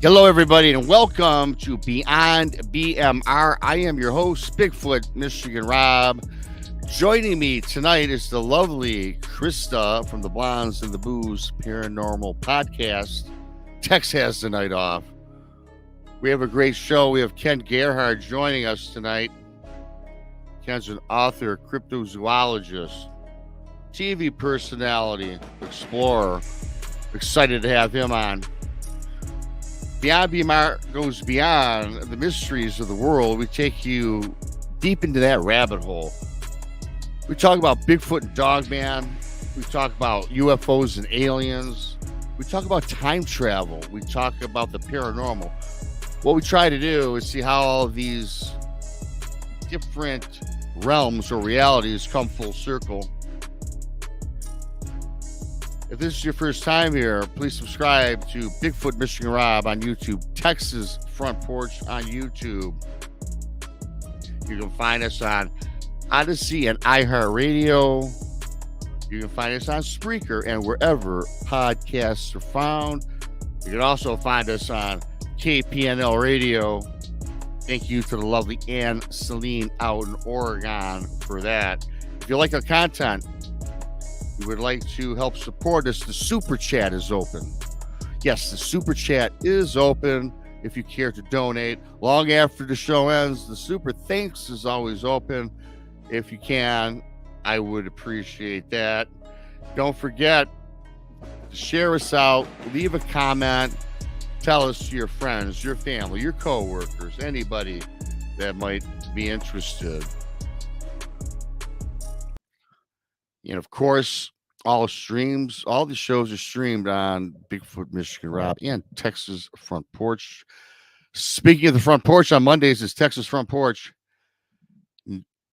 Hello, everybody, and welcome to Beyond BMR. I am your host, Bigfoot, Michigan Rob. Joining me tonight is the lovely Krista from the Blondes and the Booze Paranormal Podcast. Tex has the night off. We have a great show. We have Ken Gerhard joining us tonight. Ken's an author, cryptozoologist, TV personality, explorer. Excited to have him on. Beyond BMR goes beyond the mysteries of the world. We take you deep into that rabbit hole. We talk about Bigfoot and Dogman. We talk about UFOs and aliens. We talk about time travel. We talk about the paranormal. What we try to do is see how all of these different realms or realities come full circle. If this is your first time here, please subscribe to Bigfoot Michigan Rob on YouTube, Texas Front Porch on YouTube. You can find us on Odyssey and iHeartRadio. You can find us on Spreaker and wherever podcasts are found. You can also find us on KPNL Radio. Thank you to the lovely Ann Celine out in Oregon for that. If you like our content, you would like to help support us, the Super Chat is open. Yes, the Super Chat is open if you care to donate. Long after the show ends, the Super Thanks is always open. If you can, I would appreciate that. Don't forget to share us out, leave a comment, tell us to your friends, your family, your coworkers, anybody that might be interested. And of course, all the shows are streamed on Bigfoot Michigan Rob and Texas Front Porch. Speaking of the Front Porch, on Mondays is Texas Front Porch.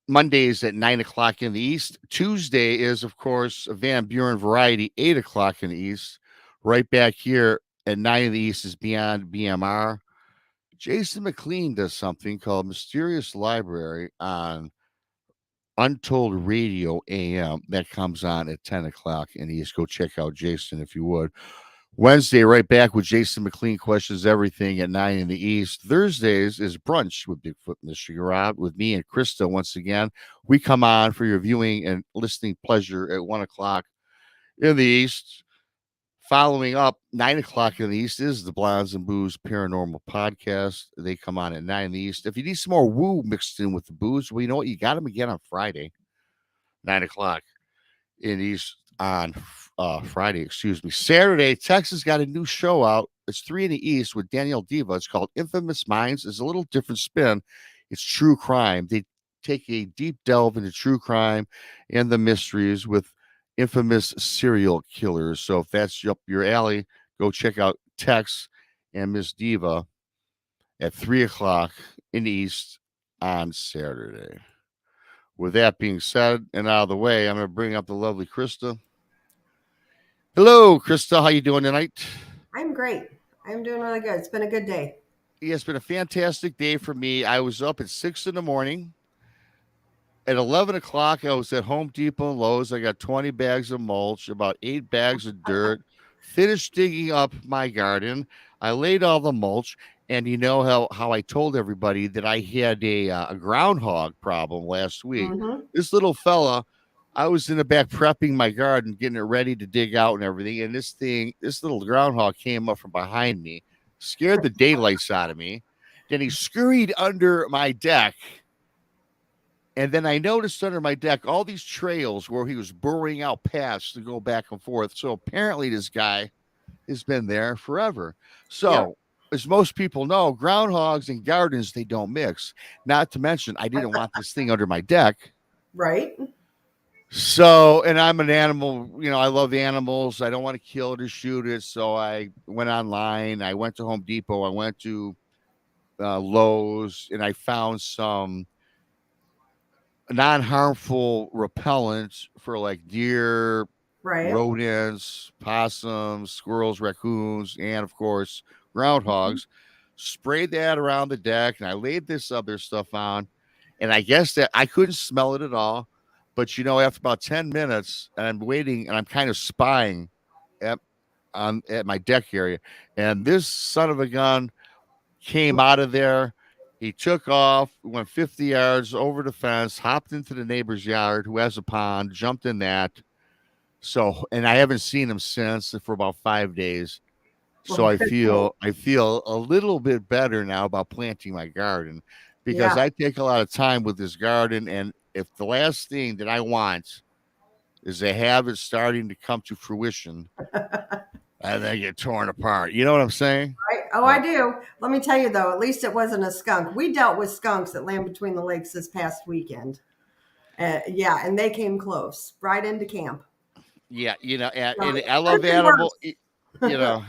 Mondays at 9 o'clock in the East. Tuesday is, of course, Van Buren Variety, 8 o'clock in the East. Right back here at 9 in the East is Beyond BMR. Jason McLean does something called Mysterious Library on Untold Radio AM. That comes on at 10 o'clock in the East. Go check out Jason if you would. Wednesday, right back with Jason McLean Questions Everything at 9 in the East. Thursdays is Brunch with Bigfoot Michigan Rob with me and Krista once again. We come on for your viewing and listening pleasure at 1 o'clock in the East. Following up, 9 o'clock in the East is the Blondes and Booze Paranormal Podcast. They come on at 9 in the East. If you need some more woo mixed in with the booze, well, you know what? You got them again on Friday, 9 o'clock in the East on Friday, excuse me. Saturday, Texas got a new show out. It's 3 in the East with Danielle Diva. It's called Infamous Minds. It's a little different spin. It's true crime. They take a deep delve into true crime and the mysteries with infamous serial killers. So if that's up your alley, go check out Tex and Miss Diva at 3 o'clock in the East on Saturday. With that being said and out of the way, I'm going to bring up the lovely Krista. Hello, Krista. How you doing tonight? I'm great. I'm doing really good. It's been a good day. Yeah, it's been a fantastic day for me. I was up at 6 in the morning. At 11 o'clock, I was at Home Depot and Lowe's. I got 20 bags of mulch, about 8 bags of dirt, finished digging up my garden. I laid all the mulch, and you know how I told everybody that I had a groundhog problem last week. Mm-hmm. This little fella, I was in the back prepping my garden, getting it ready to dig out and everything, and this little groundhog came up from behind me, scared the daylights out of me. Then he scurried under my deck. And then I noticed under my deck all these trails where he was burrowing out paths to go back and forth. So apparently this guy has been there forever. So as most people know, groundhogs and gardens, they don't mix. Not to mention, I didn't want this thing under my deck. Right. So, and I'm an animal, I love animals. I don't want to kill it or shoot it. So I went online. I went to Home Depot. I went to Lowe's, and I found some non-harmful repellents for like deer, Right. rodents, possums, squirrels, raccoons, and of course Mhm. groundhogs. Sprayed that around the deck, and I laid this other stuff on. And I guess that I couldn't smell it at all. But after about 10 minutes, and I'm waiting and I'm kind of spying at at my deck area, and this son of a gun came out of there. He took off, went 50 yards over the fence, hopped into the neighbor's yard who has a pond, jumped in that. So, and I haven't seen him since for about 5 days. So Well, good thing. I feel a little bit better now about planting my garden because Yeah. I take a lot of time with this garden. And if the last thing that I want is to have it starting to come to fruition, and then get torn apart. You know what I'm saying? Right. Oh, Yeah. I do. Let me tell you though, at least it wasn't a skunk. We dealt with skunks that land between the lakes this past weekend. Yeah, and they came close, right into camp. Yeah, So and it I could love have been animal, worse. you know,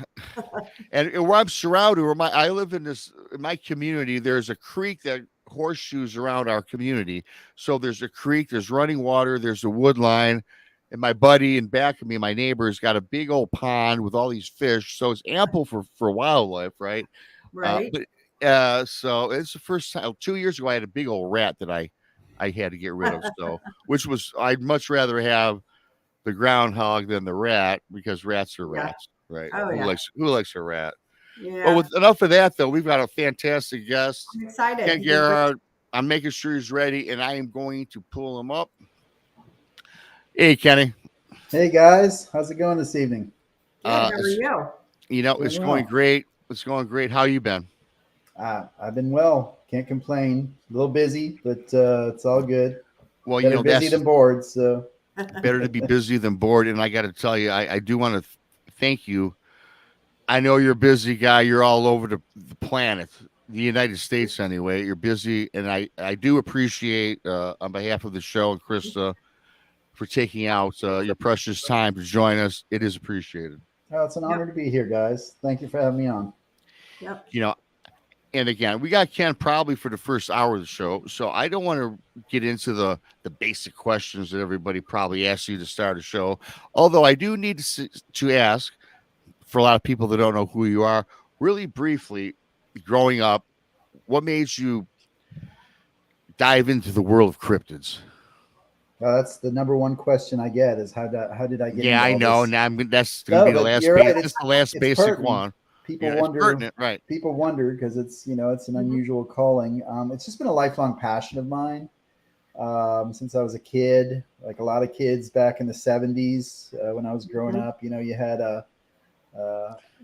and where I'm surrounded, I live in my community. There's a creek that horseshoes around our community. So there's a creek, there's running water, there's a wood line, and my buddy in back of me, my neighbor's got a big old pond with all these fish. So it's ample for wildlife, right? Right. But so it's the first time 2 years ago I had a big old rat that I had to get rid of. So which was I'd much rather have the groundhog than the rat because rats are Yeah. rats, right? Oh Who yeah. likes a rat? Well, Yeah. with enough of that though, we've got a fantastic guest, I'm excited. Ken He's a great. Gerhard. I'm making sure he's ready, and I am going to pull him up. Hey, Kenny. Hey guys, how's it going this evening? Good. How are It's you? Doing it's going well. great. It's going great. How you been? I've been well. Can't complain. A little busy, but it's all good. Well, Better busy that's than bored. So better to be busy than bored. And I got to tell you, I do want to thank you. I know you're a busy guy. You're all over the planet, the United States anyway. You're busy, and I do appreciate on behalf of the show and Krista for taking out your precious time to join us. It is appreciated. it's an Yep. honor to be here, guys. Thank you for having me on. Yep. You know, and again, we got Ken probably for the first hour of the show, so I don't want to get into the basic questions that everybody probably asks you to start a show. Although I do need to ask for a lot of people that don't know who you are, really briefly, growing up, what made you dive into the world of cryptids? That's the number one question I get is how did I get Yeah, into I all know. this? Now that's going to No, be the but last you're right. this the last It's basic pertinent. one. People It's wonder. pertinent, right? People wonder because it's it's an Mhm. unusual calling. It's just been a lifelong passion of mine. Since I was a kid, like a lot of kids back in the 70s when I was growing Mhm. up. You had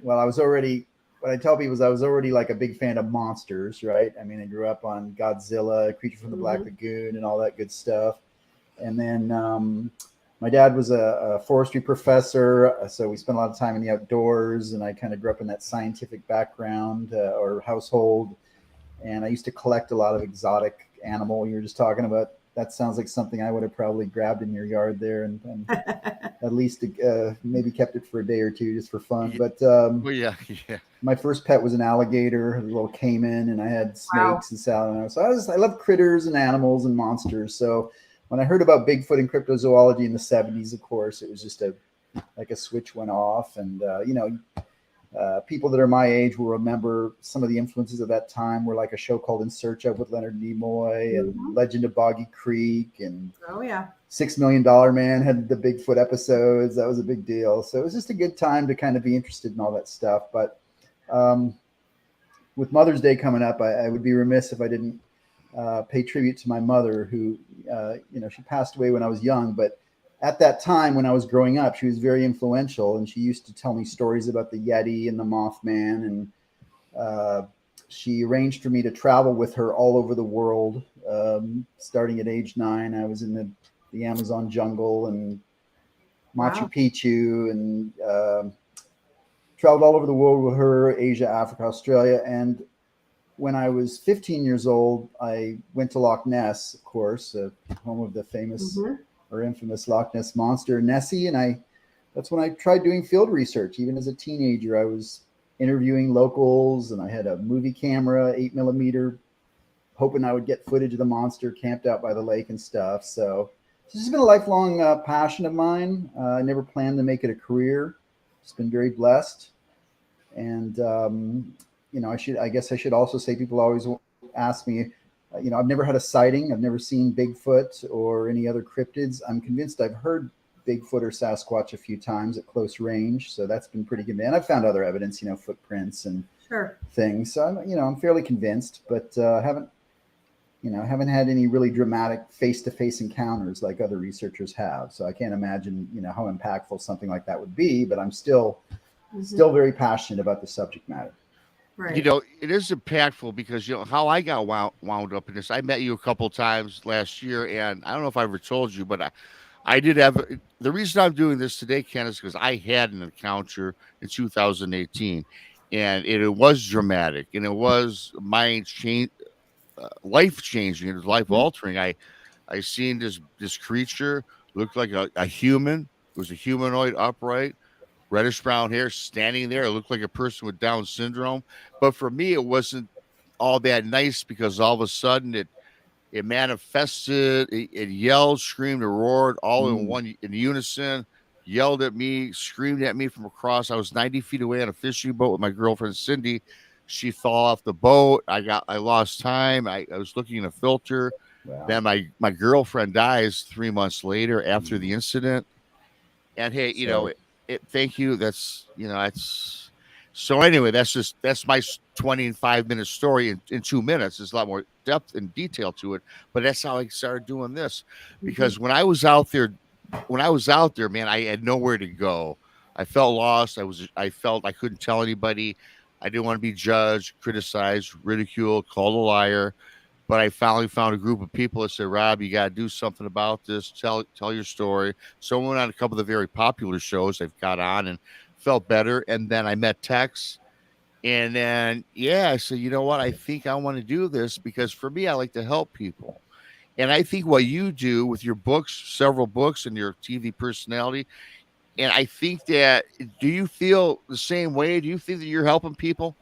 well, I was already, what I tell people is I was already like a big fan of monsters, right? I mean, I grew up on Godzilla, Creature from the Black Mhm. Lagoon, and all that good stuff. And then my dad was a forestry professor, so we spent a lot of time in the outdoors, and I kind of grew up in that scientific background or household. And I used to collect a lot of exotic animal. You were just talking about that. Sounds like something I would have probably grabbed in your yard there, and at least maybe kept it for a day or two just for fun. Yeah, But well, yeah, yeah. my first pet was an alligator, a little caiman, and I had Wow. snakes and salmon. So I love critters and animals and monsters. So when I heard about Bigfoot and cryptozoology in the 70s, of course, it was just like a switch went off. And people that are my age will remember some of the influences of that time were like a show called In Search of with Leonard Nimoy and Mhm. Legend of Boggy Creek and Oh yeah. $6 Million Man had the Bigfoot episodes. That was a big deal. So it was just a good time to kind of be interested in all that stuff. But um, with Mother's Day coming up, I would be remiss if I didn't pay tribute to my mother, who, she passed away when I was young. But at that time, when I was growing up, she was very influential, and she used to tell me stories about the Yeti and the Mothman, and she arranged for me to travel with her all over the world. Starting at age 9, I was in the Amazon jungle and Machu Wow. Picchu, and traveled all over the world with her, Asia, Africa, Australia. And when I was 15 years old, I went to Loch Ness, of course, home of the famous Mhm. or infamous Loch Ness monster, Nessie. And that's when I tried doing field research. Even as a teenager, I was interviewing locals, and I had a movie camera, 8mm, hoping I would get footage of the monster camped out by the lake and stuff. So this has been a lifelong passion of mine. I never planned to make it a career. Just been very blessed. And, I guess I should also say, people always ask me, I've never had a sighting. I've never seen Bigfoot or any other cryptids. I'm convinced I've heard Bigfoot or Sasquatch a few times at close range. So that's been pretty good. And I've found other evidence, footprints and things. So I'm fairly convinced, but haven't had any really dramatic face-to-face encounters like other researchers have. So I can't imagine, how impactful something like that would be, but I'm still very passionate about the subject matter. Right. It is impactful because, how I got wound up in this. I met you a couple times last year, and I don't know if I ever told you, but I did have the reason I'm doing this today, Ken, is because I had an encounter in 2018, and it was dramatic, and it was life changing. It was life altering. I seen this creature looked like a human. It was a humanoid, upright, reddish brown hair, standing there. It looked like a person with Down syndrome. But for me, it wasn't all that nice because all of a sudden it manifested. It yelled, screamed, and roared all in unison. Yelled at me, screamed at me from across. I was 90 feet away on a fishing boat with my girlfriend Cindy. She fell off the boat. I lost time. I was looking in a filter. Wow. Then my girlfriend dies 3 months later after the incident. And hey, thank you. That's so anyway, that's my 25-minute story in 2 minutes. There's a lot more depth and detail to it, but that's how I started doing this. Because when I was out there, man, I had nowhere to go. I felt lost. I felt I couldn't tell anybody. I didn't want to be judged, criticized, ridiculed, called a liar. But I finally found a group of people that said, Rob, you got to do something about this. Tell your story. So I went on a couple of the very popular shows I've got on and felt better. And then I met Tex. And then, I said, you know what? I think I want to do this because for me, I like to help people. And I think what you do with your books, several books, and your TV personality, and I think that, do you feel the same way? Do you think that you're helping people?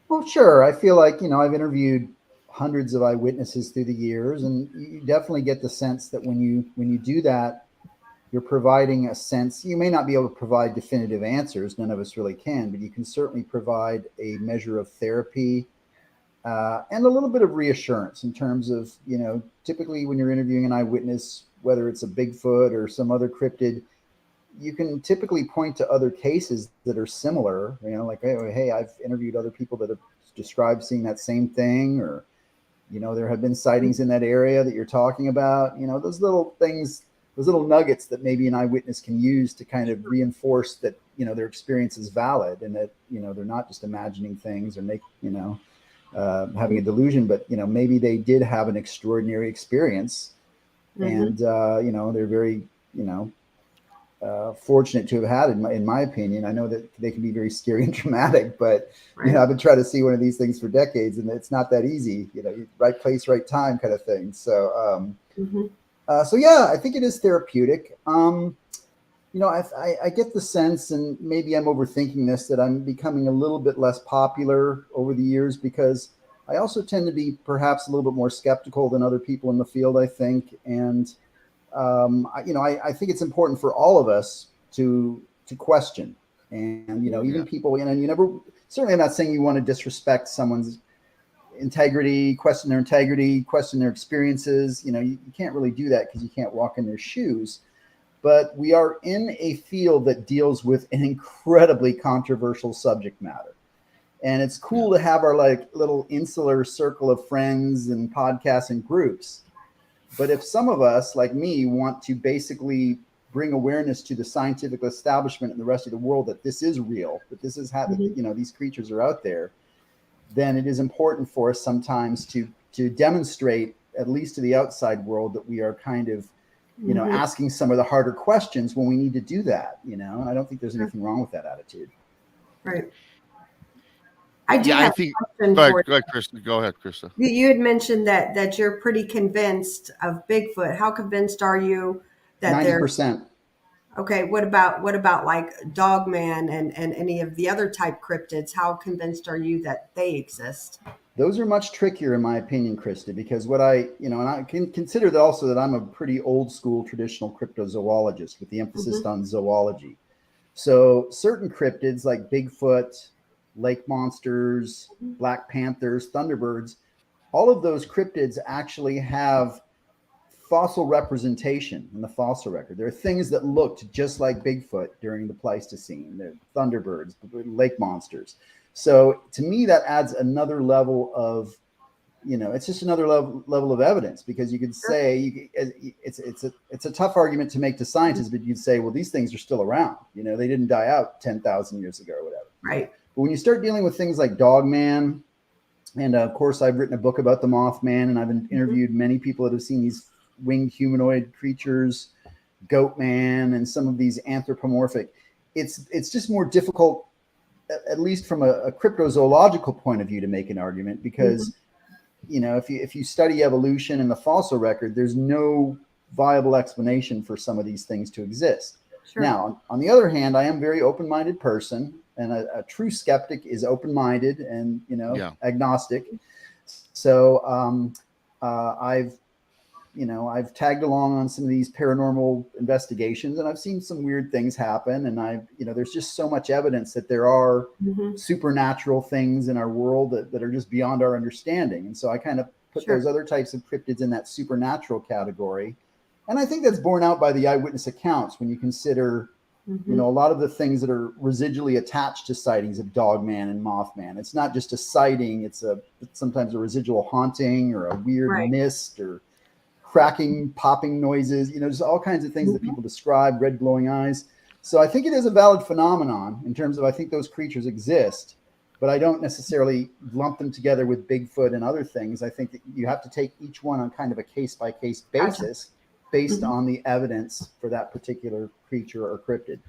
Well, sure. I feel like, I've interviewed hundreds of eyewitnesses through the years, and you definitely get the sense that when you do that, you're providing a sense. You may not be able to provide definitive answers, none of us really can, but you can certainly provide a measure of therapy and a little bit of reassurance in terms of, typically when you're interviewing an eyewitness, whether it's a Bigfoot or some other cryptid, you can typically point to other cases that are similar, like, hey, I've interviewed other people that have described seeing that same thing, or, there have been sightings in that area that you're talking about, those little things, those little nuggets that maybe an eyewitness can use to kind of reinforce that, their experience is valid and that, they're not just imagining things or having a delusion, but, maybe they did have an extraordinary experience and, they're very, fortunate to have had, in my opinion. I know that they can be very scary and traumatic, but I've been trying to see one of these things for decades, and it's not that easy. Right place, right time, kind of thing. So, I think it is therapeutic. I get the sense, and maybe I'm overthinking this, that I'm becoming a little bit less popular over the years because I also tend to be perhaps a little bit more skeptical than other people in the field, I think, and I think it's important for all of us to question, and even people, and you never, certainly I'm not saying you want to disrespect someone's integrity, question their experiences. You can't really do that because you can't walk in their shoes. But we are in a field that deals with an incredibly controversial subject matter. And it's cool to have our little insular circle of friends and podcasts and groups. But if some of us, like me, want to basically bring awareness to the scientific establishment and the rest of the world that this is real, that this is how these creatures are out there, then it is important for us sometimes to demonstrate, at least to the outside world, that we are kind of, asking some of the harder questions when we need to do that. And I don't think there's anything wrong with that attitude. Right. I do have a question go for ahead, Krista. Go ahead, Krista. you. Had mentioned that you're pretty convinced of Bigfoot. How convinced are you that 90%. Okay, what about like Dogman and any of the other type cryptids? How convinced are you that they exist? Those are much trickier, in my opinion, Krista, because what I, and I can consider that also that I'm a pretty old school traditional cryptozoologist with the emphasis Mm-hmm. on zoology. So certain cryptids like Bigfoot, lake monsters, black panthers, thunderbirds, all of those cryptids actually have fossil representation in the fossil record. There are things that looked just like Bigfoot during the Pleistocene. They're thunderbirds, lake monsters. So to me, that adds another level of, it's just another level of evidence, because you could Sure. say it's a tough argument to make to scientists, but you'd say, well, these things are still around. They didn't die out 10,000 years ago or whatever. Right. But when you start dealing with things like Dogman, and of course, I've written a book about the Mothman, and I've interviewed many people that have seen these winged humanoid creatures, Goatman, and some of these anthropomorphic. It's just more difficult, at least from a cryptozoological point of view, to make an argument, because if you study evolution and the fossil record, there's no viable explanation for some of these things to exist. Sure. Now, on the other hand, I am a very open-minded person, and a true skeptic is open-minded and agnostic. So I've tagged along on some of these paranormal investigations, and I've seen some weird things happen. And there's just so much evidence that there are supernatural things in our world that are just beyond our understanding. And so I kind of put those other types of cryptids in that supernatural category. And I think that's borne out by the eyewitness accounts when you consider, a lot of the things that are residually attached to sightings of Dogman and Mothman. It's not just a sighting; it's sometimes a residual haunting or a weird mist or cracking, popping noises. Just all kinds of things that people describe, red glowing eyes. So I think it is a valid phenomenon in terms of, I think those creatures exist, but I don't necessarily lump them together with Bigfoot and other things. I think that you have to take each one on kind of a case-by-case basis based on the evidence for that particular creature or cryptid.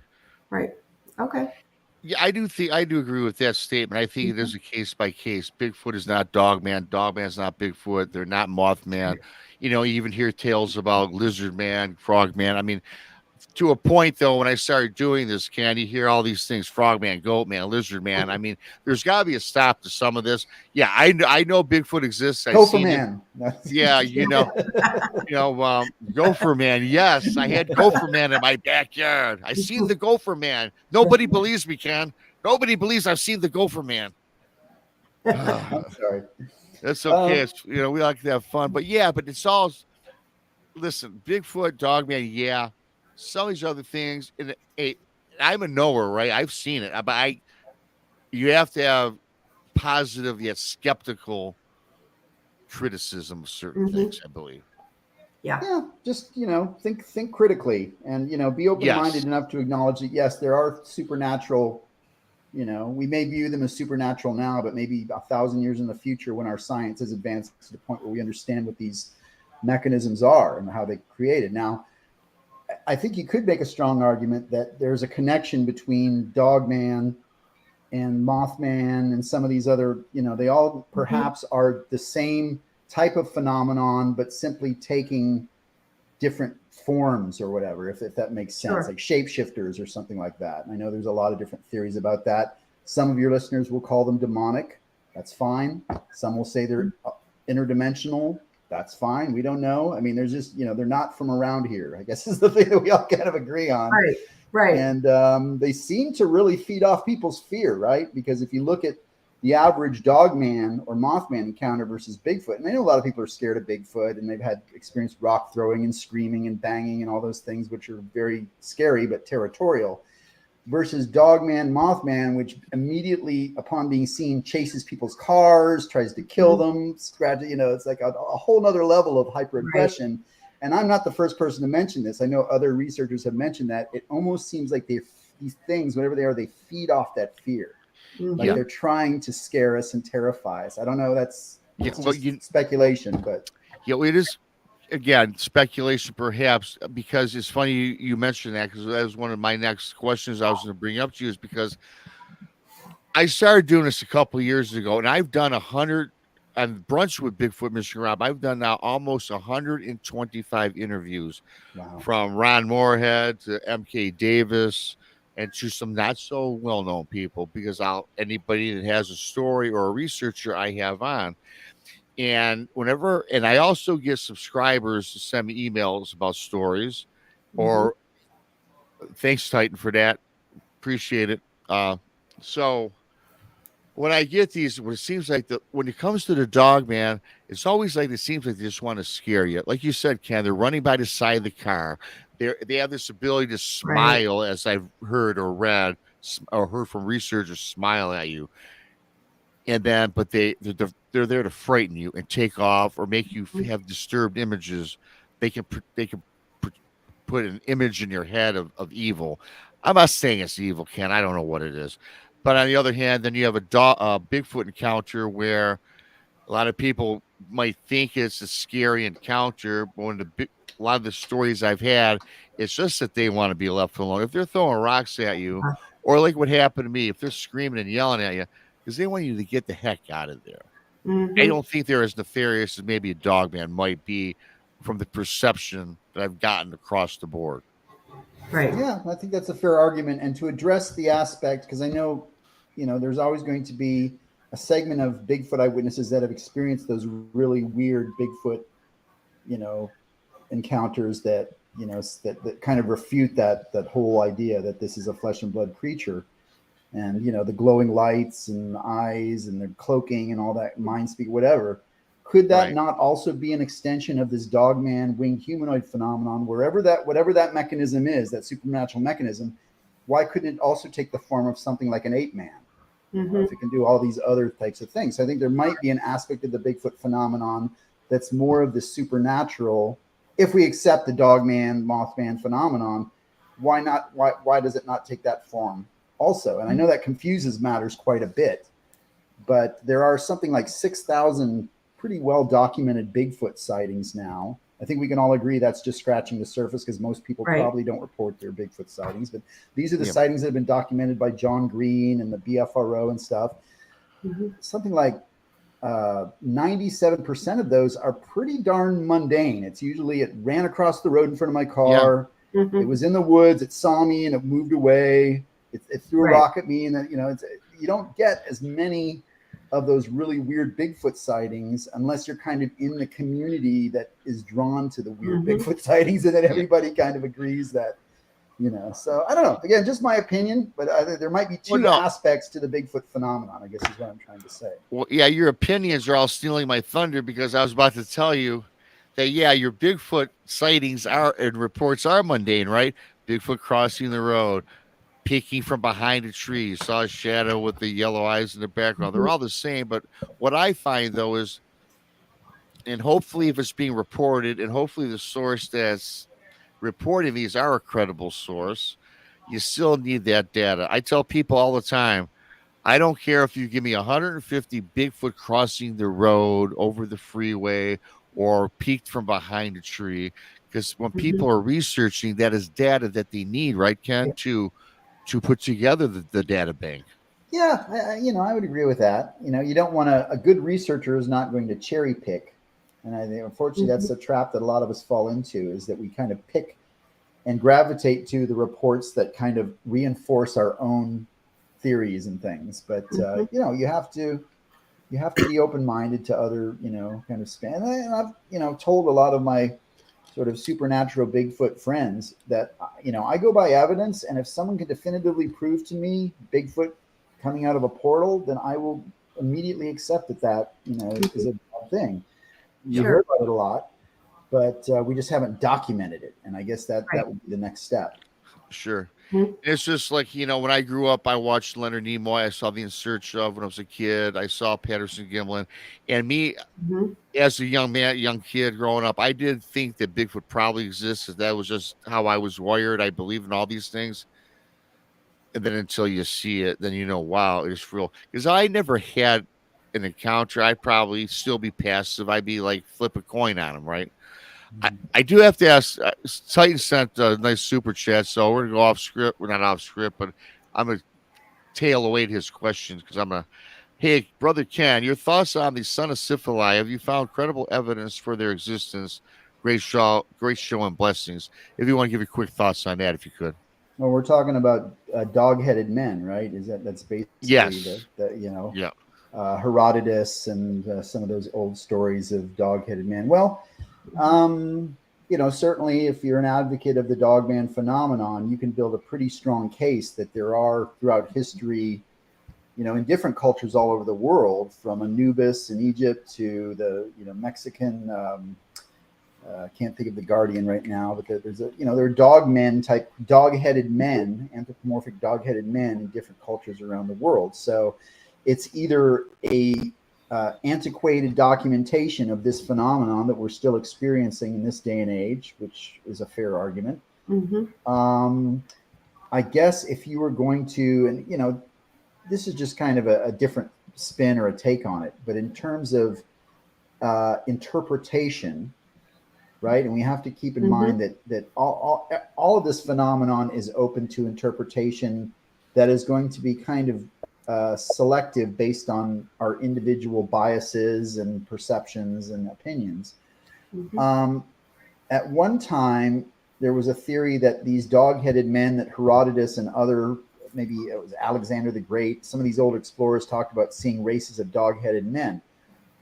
Right. Okay. Yeah, I do agree with that statement. I think it is a case by case. Bigfoot is not Dogman. Dogman's not Bigfoot. They're not Mothman. You even hear tales about Lizard Man, Frogman. I mean, to a point though, when I started doing this, Ken, you hear all these things: Frogman, Goatman, Lizard Man. I mean, there's got to be a stop to some of this. Yeah, I know Bigfoot exists. I've seen it. Yeah, Gopher Man. Yes, I had Gopher Man in my backyard. I seen the Gopher Man. Nobody believes me, Ken. Nobody believes I've seen the Gopher Man. I'm sorry. That's okay. It's, we like to have fun, but it's all. Listen, Bigfoot, Dogman. Yeah, some of these other things. I'm a knower, right? I've seen it, but you have to have positive yet skeptical criticism of certain things, I believe. Yeah. Just think critically, and be open-minded enough to acknowledge that yes, there are supernatural. We may view them as supernatural now, but maybe 1,000 years in the future, when our science has advanced to the point where we understand what these mechanisms are and how they created. Now, I think you could make a strong argument that there's a connection between Dogman and Mothman and some of these other, they all perhaps are the same type of phenomenon, but simply taking different forms or whatever, if that makes sense, like shapeshifters or something like that. And I know there's a lot of different theories about that. Some of your listeners will call them demonic. That's fine. Some will say they're interdimensional. That's fine. We don't know. I mean, there's just, they're not from around here, I guess, is the thing that we all kind of agree on. Right. And they seem to really feed off people's fear, right? Because if you look at the average Dogman or Mothman encounter versus Bigfoot, and I know a lot of people are scared of Bigfoot, and they've had experienced rock throwing and screaming and banging and all those things, which are very scary but territorial, versus Dogman, Mothman, which immediately upon being seen chases people's cars, tries to kill them, scratch. It's like a whole nother level of hyperaggression. Right. And I'm not the first person to mention this. I know other researchers have mentioned that it almost seems like these things, whatever they are, they feed off that fear. Like they're trying to scare us and terrify us. I don't know. That's speculation, but it is, again, speculation perhaps, because it's funny you mentioned that, because that was one of my next questions I was going to bring up to you, is because I started doing this a couple of years ago, and I've done on Brunch with Bigfoot, Mr. Rob, I've done now almost 125 interviews, Wow. from Ron Moorhead to MK Davis and to some not so well known people, because anybody that has a story or a researcher I have on. And I also get subscribers to send me emails about stories, or thanks, Titan, for that. Appreciate it. So when I get these, when it seems like when it comes to the dog man, it's always like it seems like they just want to scare you. Like you said, Ken, they're running by the side of the car. They have this ability to Right. smile, as I've heard or read or heard from researchers, smile at you, and then but they're there to frighten you and take off or make you have disturbed images. They can put an image in your head of evil. I'm not saying it's evil, Ken. I don't know what it is. But on the other hand, then you have a Bigfoot encounter where a lot of people might think it's a scary encounter. But a lot of the stories I've had, it's just that they want to be left alone. If they're throwing rocks at you, or like what happened to me, if they're screaming and yelling at you, because they want you to get the heck out of there. I don't think they're as nefarious as maybe a dog man might be, from the perception that I've gotten across the board. Right. Yeah, I think that's a fair argument. And to address the aspect, because I know, there's always going to be a segment of Bigfoot eyewitnesses that have experienced those really weird Bigfoot, encounters that, that kind of refute that whole idea that this is a flesh and blood creature. And, the glowing lights and eyes and the cloaking and all that, mind speak, whatever. Could that not also be an extension of this dogman winged humanoid phenomenon, whatever that mechanism is, that supernatural mechanism? Why couldn't it also take the form of something like an ape man? If it can do all these other types of things. So I think there might be an aspect of the Bigfoot phenomenon that's more of the supernatural. If we accept the dogman, mothman phenomenon, why not? Why does it not take that form also? And I know that confuses matters quite a bit, but there are something like 6,000 pretty well documented Bigfoot sightings now. I think we can all agree that's just scratching the surface, because most people probably don't report their Bigfoot sightings. But these are the sightings that have been documented by John Green and the BFRO and stuff. Something like 97% of those are pretty darn mundane. It's usually it ran across the road in front of my car. It was in the woods. It saw me and it moved away. It threw a rock at me. And you don't get as many of those really weird Bigfoot sightings unless you're kind of in the community that is drawn to the weird Bigfoot sightings, and that everybody kind of agrees that, so I don't know, again, just my opinion, but there might be two aspects to the Bigfoot phenomenon, I guess is what I'm trying to say. Well, yeah, your opinions are all stealing my thunder, because I was about to tell you that, your Bigfoot sightings and reports are mundane, right? Bigfoot crossing the road, peeking from behind a tree, saw a shadow with the yellow eyes in the background. They're all the same. But what I find, though, is, and hopefully if it's being reported, and hopefully the source that's reporting these are a credible source, you still need that data. I tell people all the time, I don't care if you give me 150 Bigfoot crossing the road, over the freeway, or peeked from behind a tree, because when people are researching, that is data that they need, right, Ken, to put together the data bank. Yeah, I would agree with that. You don't want a good researcher is not going to cherry pick. And I think, unfortunately, that's the trap that a lot of us fall into, is that we kind of pick and gravitate to the reports that kind of reinforce our own theories and things. But, you have to be open-minded to other, kind of span. And I've, told a lot of my sort of supernatural Bigfoot friends that, I go by evidence, and if someone can definitively prove to me Bigfoot coming out of a portal, then I will immediately accept that is a thing. You hear about it a lot, but we just haven't documented it. And I guess that would be the next step. Sure. It's just like, when I grew up, I watched Leonard Nimoy. I saw The In Search Of when I was a kid. I saw Patterson Gimlin. And me, as a young kid growing up, I did think that Bigfoot probably exists. That was just how I was wired. I believed in all these things. And then until you see it, then wow, it's real. Because I never had an encounter. I'd probably still be passive. I'd be like, flip a coin on him, right? I do have to ask. Titan sent a nice super chat, so we're gonna go off script. We're not off script, but I'm gonna tail away his questions, because I'm gonna Hey, brother Ken, your thoughts on the son of Syphili? Have you found credible evidence for their existence? Great show, and blessings. If you want to give your quick thoughts on that, if you could. Well, we're talking about dog-headed men, right? That's basically Yes. Yeah. Herodotus and some of those old stories of dog-headed men. Well, certainly if you're an advocate of the dogman phenomenon, you can build a pretty strong case that there are throughout history, in different cultures all over the world, from Anubis in Egypt to the, Mexican, can't think of the Guardian right now, but there are dog-headed men, anthropomorphic dog-headed men in different cultures around the world. So it's either a antiquated documentation of this phenomenon that we're still experiencing in this day and age, which is a fair argument. Mm-hmm. I guess if you were going to, and this is just kind of a different spin or a take on it, but in terms of interpretation, right? And we have to keep in mind that all of this phenomenon is open to interpretation that is going to be kind of selective based on our individual biases and perceptions and opinions. At one time, there was a theory that these dog-headed men that Herodotus and other, maybe it was Alexander the Great, some of these old explorers talked about seeing races of dog-headed men.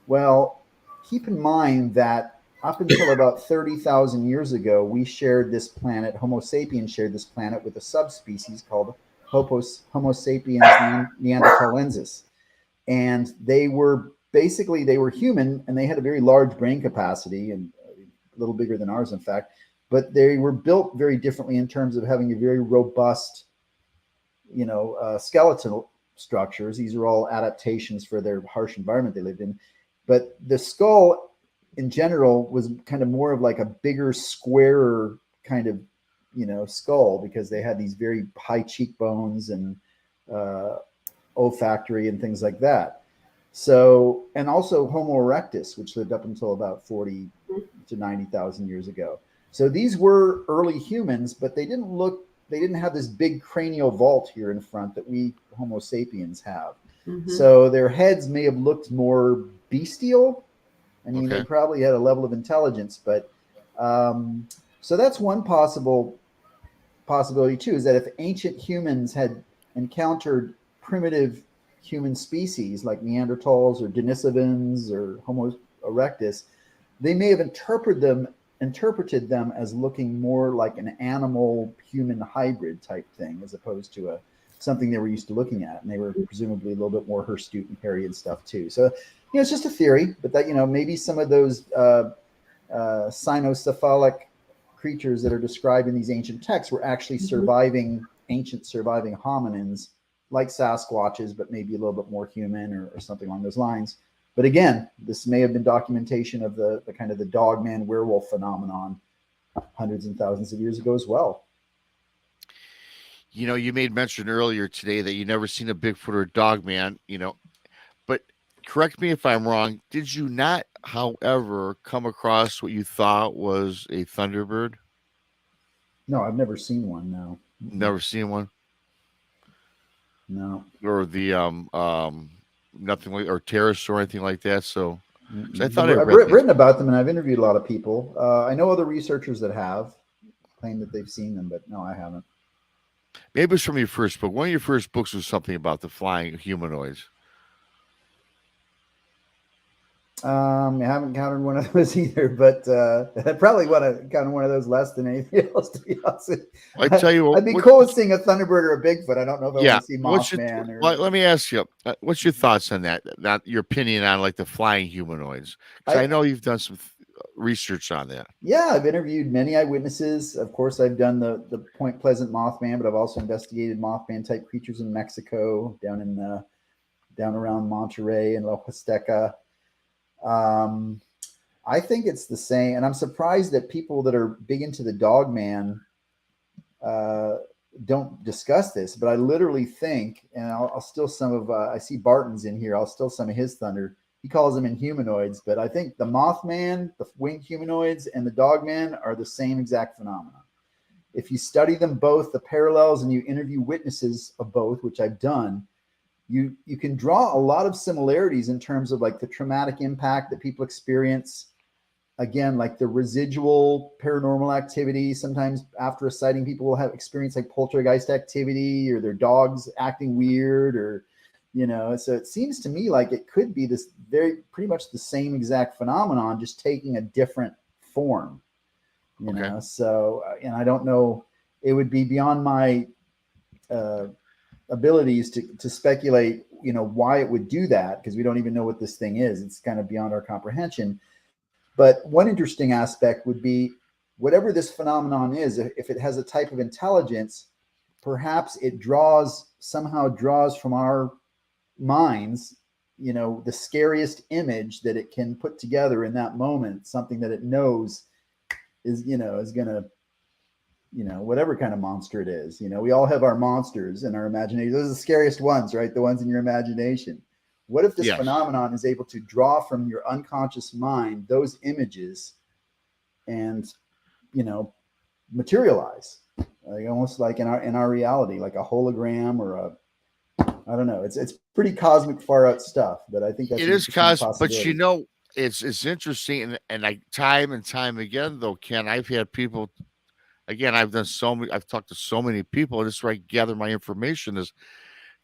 Well, keep in mind that up until about 30,000 years ago, we shared this planet, Homo sapiens shared this planet with a subspecies called Homo sapiens neanderthalensis. And they were human, and they had a very large brain capacity, and a little bigger than ours, in fact, but they were built very differently in terms of having a very robust, skeletal structures. These are all adaptations for their harsh environment they lived in. But the skull in general was kind of more of like a bigger, squarer kind of, skull, because they had these very high cheekbones and olfactory and things like that. So, and also Homo erectus, which lived up until about 40 to 90,000 years ago. So these were early humans, but they didn't have this big cranial vault here in front that we Homo sapiens have. So their heads may have looked more bestial. I mean, They probably had a level of intelligence, but so that's one possibility too, is that if ancient humans had encountered primitive human species like Neanderthals or Denisovans or Homo erectus, they may have interpreted them as looking more like an animal human hybrid type thing, as opposed to something they were used to looking at. And they were presumably a little bit more hirsute and hairy and stuff too. So, it's just a theory, but that, maybe some of those cynocephalic creatures that are described in these ancient texts were actually ancient surviving hominins, like Sasquatches, but maybe a little bit more human or something along those lines. But again, this may have been documentation of the kind of the dogman werewolf phenomenon hundreds and thousands of years ago as well. You made mention earlier today that you never seen a Bigfoot or a dogman, but correct me if I'm wrong. Did you not, however, come across what you thought was a thunderbird? No, I've never seen one. No. Never seen one? No. Or the nothing like, or terrorists or anything like that. So I thought I've written about them, and I've interviewed a lot of people. I know other researchers that have claimed that they've seen them, but no, I haven't. Maybe it's from your first book. One of your first books was something about the flying humanoids. I haven't counted one of those either, but I probably want to count one of those less than anything else, to be honest. I tell you what, I'd be cool with seeing a Thunderbird or a Bigfoot. I don't know if I want to see Mothman. Let me ask you, what's your thoughts on that? Not your opinion on like the flying humanoids. Because I know you've done some research on that. Yeah, I've interviewed many eyewitnesses. Of course, I've done the Point Pleasant Mothman, but I've also investigated Mothman type creatures in Mexico, down around Monterrey and La Huasteca. I think it's the same, and I'm surprised that people that are big into the dogman don't discuss this. But I literally think, and I'll steal some of. I see Barton's in here. I'll steal some of his thunder. He calls them inhumanoids, but I think the Mothman, the winged humanoids, and the dogman are the same exact phenomenon. If you study them both, the parallels, and you interview witnesses of both, which I've done, you can draw a lot of similarities in terms of like the traumatic impact that people experience. Again, like the residual paranormal activity. Sometimes after a sighting, people will have experience like poltergeist activity or their dogs acting weird, or, you know, so it seems to me like it could be this pretty much the same exact phenomenon, just taking a different form, you know? So, and I don't know, it would be beyond my abilities to speculate, you know, why it would do that, because we don't even know what this thing is. It's kind of beyond our comprehension. But one interesting aspect would be whatever this phenomenon is, if it has a type of intelligence, perhaps it somehow draws from our minds, you know, the scariest image that it can put together in that moment, something that it knows is going to, you know, whatever kind of monster it is. You know, we all have our monsters in our imagination. Those are the scariest ones, right? The ones in your imagination. What if this phenomenon is able to draw from your unconscious mind those images and, you know, materialize, like almost like in our reality, like a hologram or I don't know. It's pretty cosmic, far out stuff, but I think that's it is cosmic. But you know, it's interesting, and I time and time again though, Ken, I've had people. Again, I've talked to so many people. This is where I gather my information is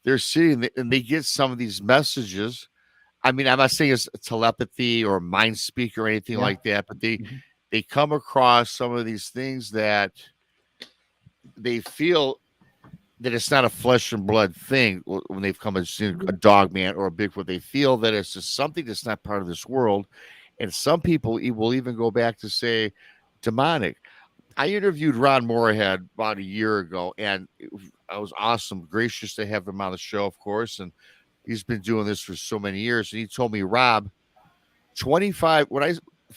they're sitting and they get some of these messages. I mean, I'm not saying it's telepathy or mind speak or anything like that, but they come across some of these things that they feel that it's not a flesh and blood thing when they've come and seen a dog man or a Bigfoot. They feel that it's just something that's not part of this world. And some people will even go back to say demonic. I interviewed Ron Moorhead about a year ago, and I was awesome, gracious to have him on the show, of course. And he's been doing this for so many years. And he told me, Rob, for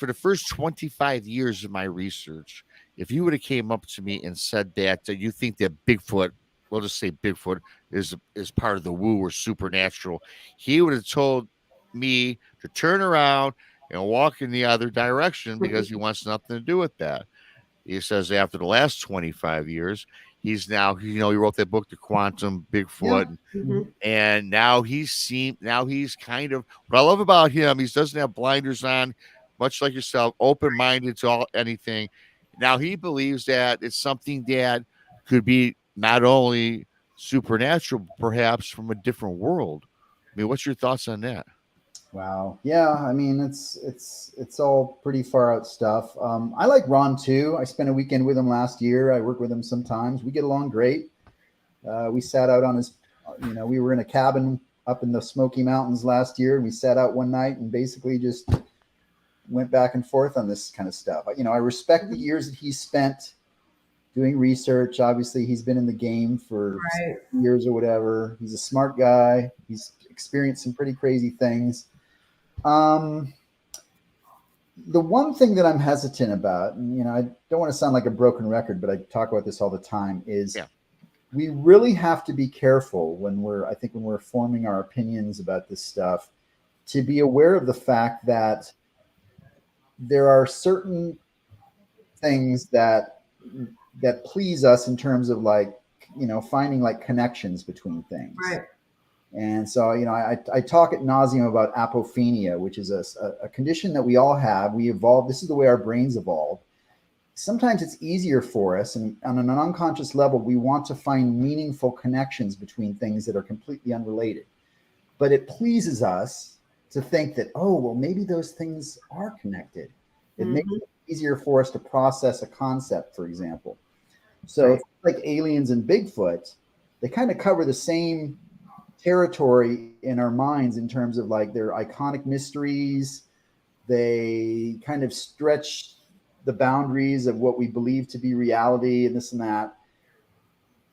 the first 25 years of my research, if you would have came up to me and said that you think that Bigfoot, we'll just say Bigfoot is part of the woo or supernatural, he would have told me to turn around and walk in the other direction because he wants nothing to do with that. He says after the last 25 years, he's now, you know, he wrote that book, The Quantum Bigfoot, and now he's kind of, what I love about him, he doesn't have blinders on, much like yourself, open-minded to anything. Now he believes that it's something that could be not only supernatural, perhaps from a different world. I mean, what's your thoughts on that? Wow. Yeah. I mean, it's all pretty far out stuff. I like Ron too. I spent a weekend with him last year. I work with him sometimes. We get along great. We sat out on his, you know, we were in a cabin up in the Smoky Mountains last year. We sat out one night and basically just went back and forth on this kind of stuff. You know, I respect the years that he spent doing research. Obviously he's been in the game for years or whatever. He's a smart guy. He's experienced some pretty crazy things. The one thing that I'm hesitant about, and, you know, I don't want to sound like a broken record, but I talk about this all the time, is we really have to be careful when we're forming our opinions about this stuff, to be aware of the fact that there are certain things that please us in terms of, like, you know, finding like connections between things. Right. And so, you know, I talk at nauseum about apophenia, which is a condition that we all have. We evolve. This is the way our brains evolve. Sometimes it's easier for us, and on an unconscious level, we want to find meaningful connections between things that are completely unrelated. But it pleases us to think that, oh, well, maybe those things are connected. It makes it easier for us to process a concept, for example. So like aliens and Bigfoot, they kind of cover the same territory in our minds in terms of like their iconic mysteries. They kind of stretch the boundaries of what we believe to be reality and this and that.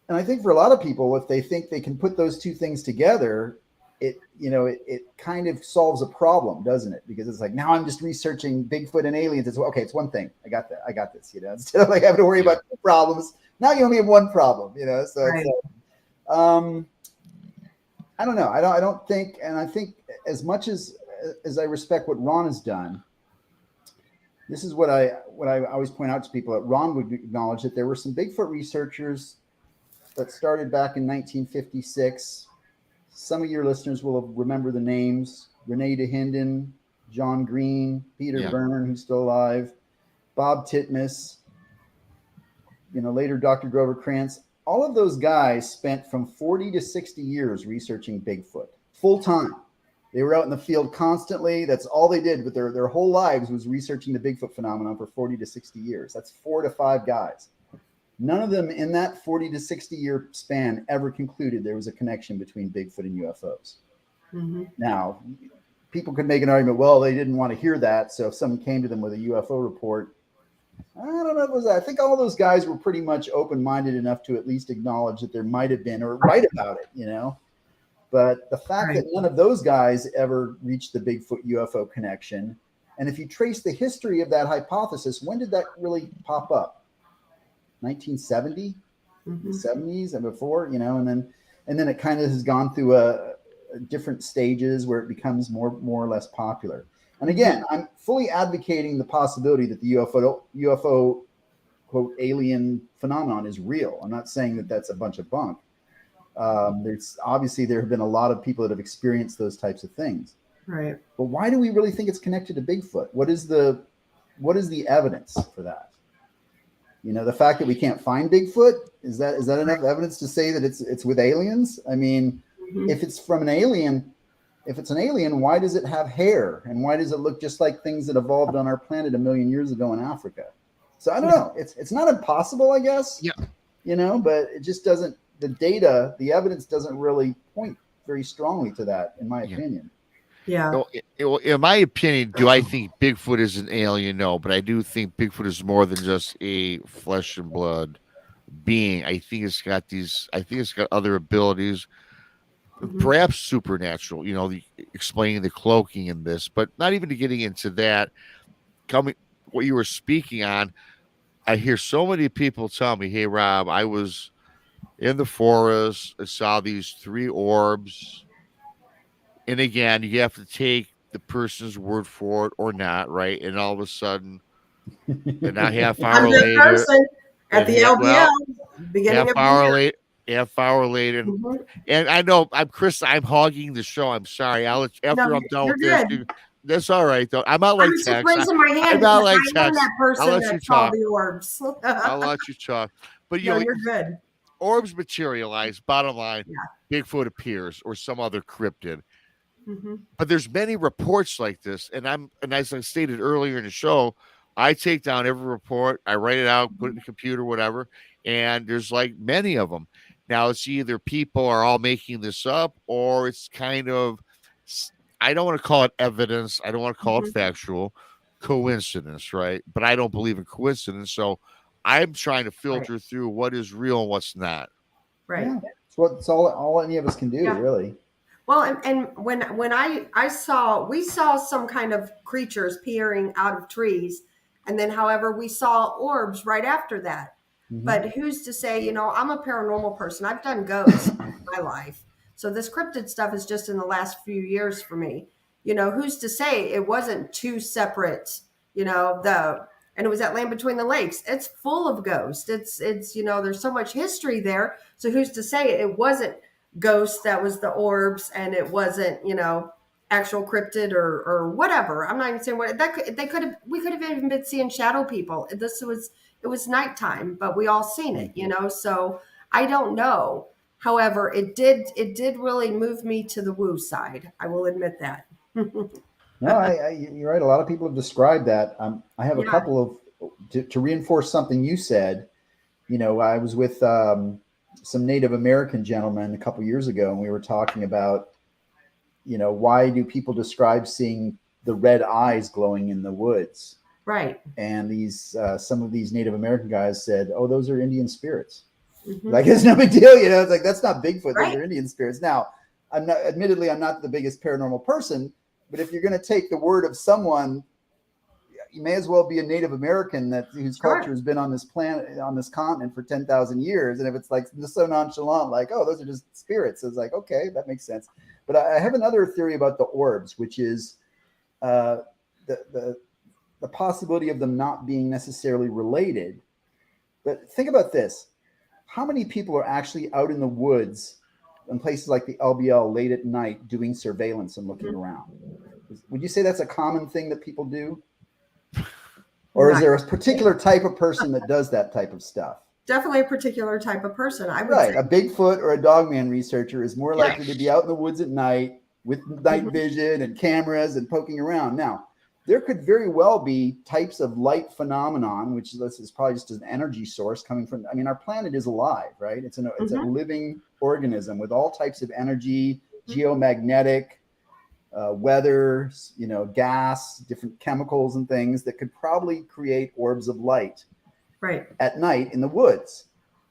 And I think for a lot of people, if they think they can put those two things together, it kind of solves a problem, doesn't it? Because it's like, now I'm just researching Bigfoot and aliens. It's okay. It's one thing. I got this, you know, instead of like having to worry about two problems. Now you only have one problem, you know? So, I don't know. I don't think, and I think as much as I respect what Ron has done, this is what I always point out to people, that Ron would acknowledge that there were some Bigfoot researchers that started back in 1956, Some of your listeners will remember the names: Renee DeHinden, John Green, Peter Byrne, who's still alive, Bob Titmus, later Dr. Grover Krantz. All of those guys spent from 40 to 60 years researching Bigfoot full time. They were out in the field constantly. That's all they did with their whole lives, was researching the Bigfoot phenomenon for 40 to 60 years. That's 4 to 5 guys. None of them in that 40 to 60 year span ever concluded there was a connection between Bigfoot and UFOs. Mm-hmm. Now, people could make an argument, well, they didn't want to hear that. So if someone came to them with a UFO report, I don't know. I think all those guys were pretty much open-minded enough to at least acknowledge that there might have been, or write about it, But the fact that none of those guys ever reached the Bigfoot UFO connection, and if you trace the history of that hypothesis, when did that really pop up? 1970, the 70s and before, and then it kind of has gone through a different stages where it becomes more or less popular. And again, I'm fully advocating the possibility that the UFO quote alien phenomenon is real. I'm not saying that that's a bunch of bunk. There have been a lot of people that have experienced those types of things. Right. But why do we really think it's connected to Bigfoot? What is the evidence for that? The fact that we can't find Bigfoot, is that enough evidence to say that it's with aliens? I mean, if it's from an alien, if it's an alien, why does it have hair? And why does it look just like things that evolved on our planet 1 million years ago in Africa? So I don't know. It's not impossible, I guess. Yeah. But it just doesn't, the evidence doesn't really point very strongly to that, in my opinion. Yeah. In my opinion, do I think Bigfoot is an alien? No, but I do think Bigfoot is more than just a flesh and blood being. I think it's got other abilities, perhaps supernatural, explaining the cloaking in this, but not even getting into that. What you were speaking on, I hear so many people tell me, hey, Rob, I was in the forest, I saw these 3 orbs. And again, you have to take the person's word for it or not, right? And all of a sudden, and now half hour later, at the LBL, beginning half hour later, and I know I'm Chris. I'm hogging the show. I'm sorry. I'll let I'm done with this. That's all right, though. I'm not like Tex. Raising my hand. I'm not like Tex. That person I'll let you talk. The orbs. I'll let you talk. But you're good. Orbs materialize. Bottom line, Bigfoot appears or some other cryptid. But there's many reports like this, and as I stated earlier in the show, I take down every report, I write it out, put it in the computer, whatever, and there's like many of them. Now it's either people are all making this up, or it's kind of, I don't want to call it evidence, I don't want to call it factual, coincidence, right? But I don't believe in coincidence, so I'm trying to filter through what is real and what's not. Right. Yeah. It's all any of us can do, really. Well, and when we saw some kind of creatures peering out of trees, and then, however, we saw orbs right after that. But who's to say, I'm a paranormal person. I've done ghosts in my life. So this cryptid stuff is just in the last few years for me. Who's to say it wasn't 2 separate, and it was that Land Between the Lakes. It's full of ghosts. It's there's so much history there. So who's to say it wasn't ghosts that was the orbs, and it wasn't actual cryptid or whatever. I'm not even saying what we could have even been seeing shadow people. It was nighttime, but we all seen it, so I don't know. However, it did really move me to the woo side. I will admit that. No, you're right. A lot of people have described that. I have a couple of to reinforce something you said. I was with some Native American gentlemen a couple years ago, and we were talking about, why do people describe seeing the red eyes glowing in the woods? Right. And these some of these Native American guys said, "Oh, those are Indian spirits." Like, it's no big deal, It's like, that's not Bigfoot; those are Indian spirits. Now, I'm not the biggest paranormal person, but if you're going to take the word of someone, you may as well be a Native American whose culture has been on this planet, on this continent for 10,000 years. And if it's like just so nonchalant, like, oh, those are just spirits, it's like, okay, that makes sense. But I have another theory about the orbs, which is the possibility of them not being necessarily related. But think about this. How many people are actually out in the woods in places like the LBL late at night doing surveillance and looking around. Would you say that's a common thing that people do? Or is there a particular type of person that does that type of stuff? Definitely a particular type of person, I would Right. say. A Bigfoot or a Dogman researcher is more likely to be out in the woods at night with night vision and cameras and poking around. Now, there could very well be types of light phenomenon, which is probably just an energy source coming from, I mean, our planet is alive, right? It's a living organism with all types of energy, geomagnetic, weather, gas, different chemicals and things that could probably create orbs of light at night in the woods.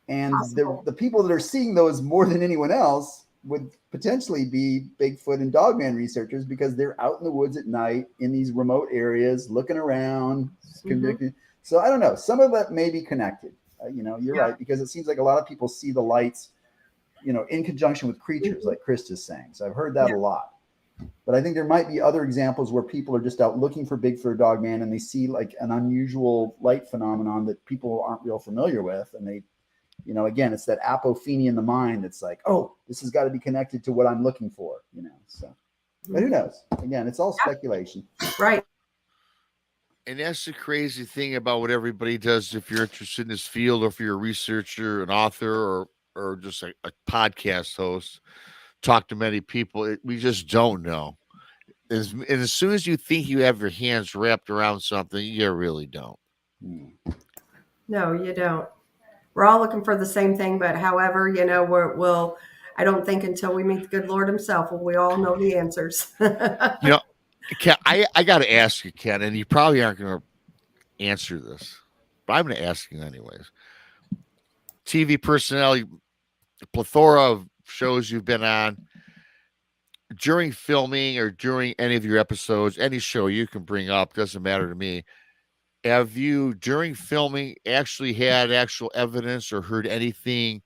And the people that are seeing those more than anyone else would potentially be Bigfoot and Dogman researchers, because they're out in the woods at night in these remote areas looking around. So I don't know. Some of that may be connected. You're right, because it seems like a lot of people see the lights, in conjunction with creatures, like Chris is saying. So I've heard that a lot. But I think there might be other examples where people are just out looking for Bigfoot or Dogman, and they see like an unusual light phenomenon that people aren't real familiar with, and they, again, it's that apophenia in the mind that's like, oh, this has got to be connected to what I'm looking for, So, but who knows? Again, it's all speculation. Right. And that's the crazy thing about what everybody does. If you're interested in this field, or if you're a researcher, an author, or just a podcast host, talk to many people, we just don't know. And as soon as you think you have your hands wrapped around something, you really don't. No, you don't. We're all looking for the same thing, but however, I don't think until we meet the good Lord himself will we all know the answers. Ken, I got to ask you, Ken, and you probably aren't going to answer this, but I'm going to ask you anyways. TV personality, plethora of shows you've been on. During filming or during any of your episodes, any show you can bring up, doesn't matter to me. Have you, during filming, actually had actual evidence or heard anything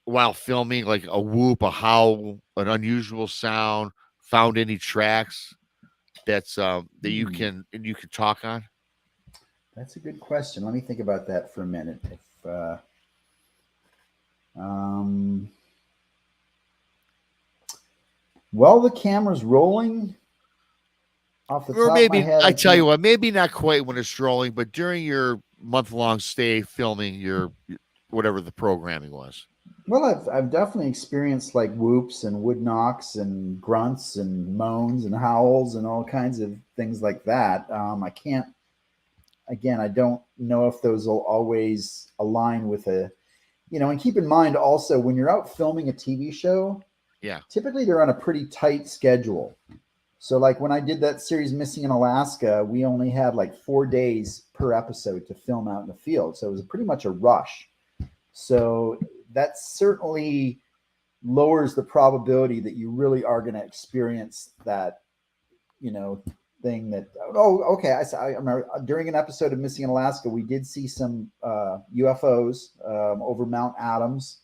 while filming, like a whoop, a howl, an unusual sound, found any tracks that's that you can talk on? That's a good question. Let me think about that for a minute. While the camera's rolling, off the top of my head, I tell you what, maybe not quite when it's rolling, but during your month-long stay filming your whatever the programming was. Well, I've definitely experienced like whoops and wood knocks and grunts and moans and howls and all kinds of things like that. I don't know if those will always align with and keep in mind also, when you're out filming a TV show, typically they're on a pretty tight schedule. So like when I did that series Missing in Alaska, we only had like 4 days per episode to film out in the field. So it was pretty much a rush. So that certainly lowers the probability that you really are going to experience that, thing that, I remember during an episode of Missing in Alaska, we did see some UFOs over Mount Adams.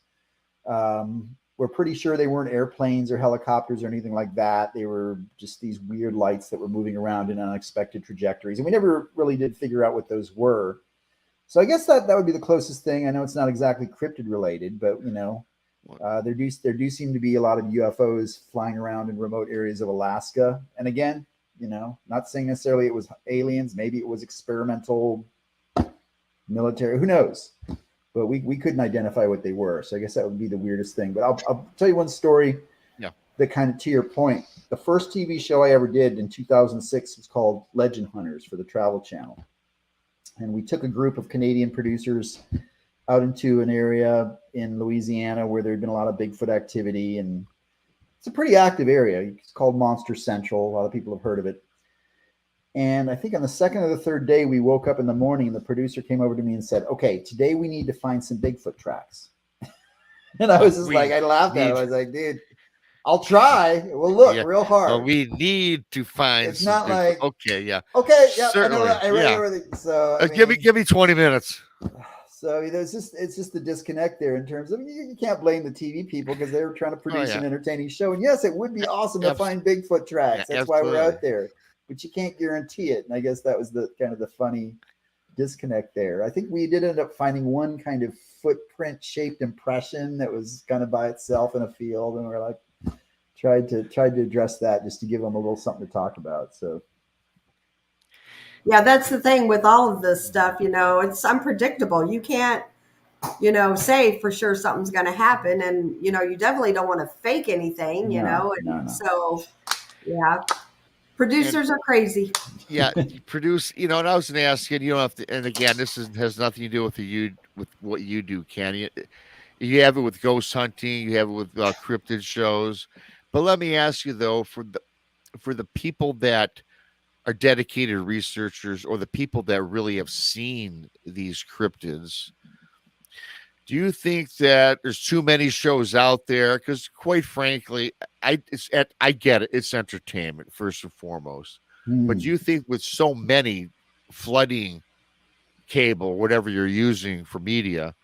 We're pretty sure they weren't airplanes or helicopters or anything like that. They were just these weird lights that were moving around in unexpected trajectories. And we never really did figure out what those were. So I guess that would be the closest thing. I know it's not exactly cryptid related, but there do seem to be a lot of UFOs flying around in remote areas of Alaska. And again, not saying necessarily it was aliens. Maybe it was experimental military. Who knows? But we couldn't identify what they were. So I guess that would be the weirdest thing. But I'll tell you one story that kind of, to your point, the first TV show I ever did in 2006 was called Legend Hunters for the Travel Channel. And we took a group of Canadian producers out into an area in Louisiana where there had been a lot of Bigfoot activity. And it's a pretty active area. It's called Monster Central. A lot of people have heard of it. And I think on the second or the third day, we woke up in the morning and the producer came over to me and said, okay, today we need to find some Bigfoot tracks. And I was just I laughed at it. I was like, dude, I'll try. We'll look real hard. Well, we need to find. It's not like, okay, yeah. Okay, yeah, certainly. I read everything. So give me 20 minutes. So it's just the disconnect there in terms of, you can't blame the TV people because they were trying to produce an entertaining show. And yes, it would be awesome to find Bigfoot tracks. That's why we're out there. But you can't guarantee it. And I guess that was the kind of the funny disconnect there. I think we did end up finding one kind of footprint shaped impression that was kind of by itself in a field, and we're like tried to address that just to give them a little something to talk about. So Yeah, that's the thing with all of this stuff, it's unpredictable. You can't, say for sure something's going to happen. And, you definitely don't want to fake anything, No. So, yeah, producers are crazy. Yeah, you produce, and I was going to ask you, you don't have to, and again, has nothing to do with what you do, Ken. You have it with ghost hunting, you have it with cryptid shows. But let me ask you though, for the people that are dedicated researchers or the people that really have seen these cryptids, do you think that there's too many shows out there? Because quite frankly, I get it. It's entertainment first and foremost. But do you think with so many flooding cable, whatever you're using for media,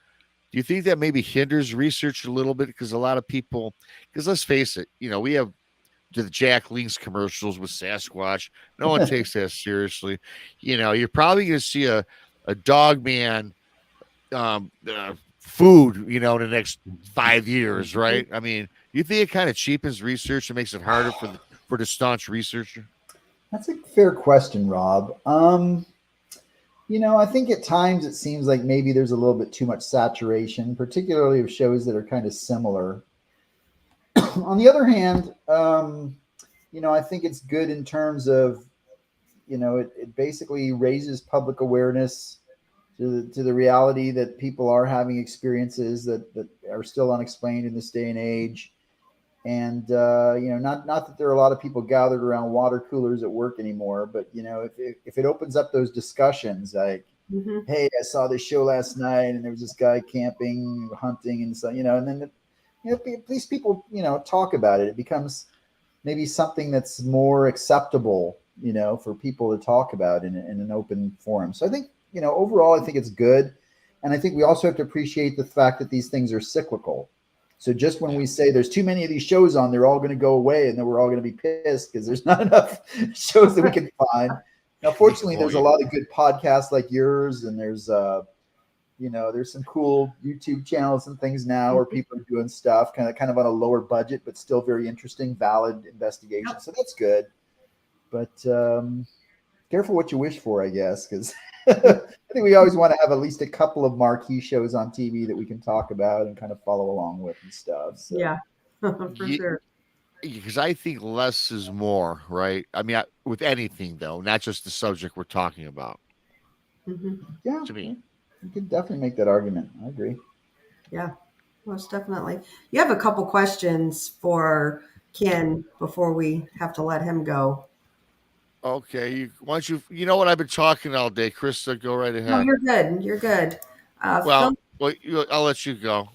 do you think that maybe hinders research a little bit? Because a lot of people, because let's face it, we have the Jack Link's commercials with Sasquatch. No one takes that seriously. You're probably going to see a dog man food, in the next 5 years, right? I mean, you think it kind of cheapens research and makes it harder for the staunch researcher? That's a fair question, Rob. I think at times it seems like maybe there's a little bit too much saturation, particularly of shows that are kind of similar. On the other hand, I think it's good in terms of, it basically raises public awareness to the reality that people are having experiences that are still unexplained in this day and age. And, not that there are a lot of people gathered around water coolers at work anymore, but, if it opens up those discussions, like, hey, I saw this show last night and there was this guy camping, hunting, and so, and then, these people, talk about it. It becomes maybe something that's more acceptable, for people to talk about in an open forum. So I think, overall, I think it's good. And I think we also have to appreciate the fact that these things are cyclical. So just when we say there's too many of these shows on, they're all going to go away and then we're all going to be pissed because there's not enough shows that we can find. Now, fortunately, there's a lot of good podcasts like yours, and there's there's some cool YouTube channels and things now where people are doing stuff kind of on a lower budget, but still very interesting, valid investigation. So that's good. But careful what you wish for, I guess, because I think we always want to have at least a couple of marquee shows on TV that we can talk about and kind of follow along with and stuff. So. Yeah, for sure. Because I think less is more, right? I mean, with anything though, not just the subject we're talking about. Yeah, to me, you could definitely make that argument. I agree. Yeah, most definitely. You have a couple questions for Ken before we have to let him go. Okay, why don't you know what, I've been talking all day, Krista, go right ahead. No, you're good. You're good. I'll let you go.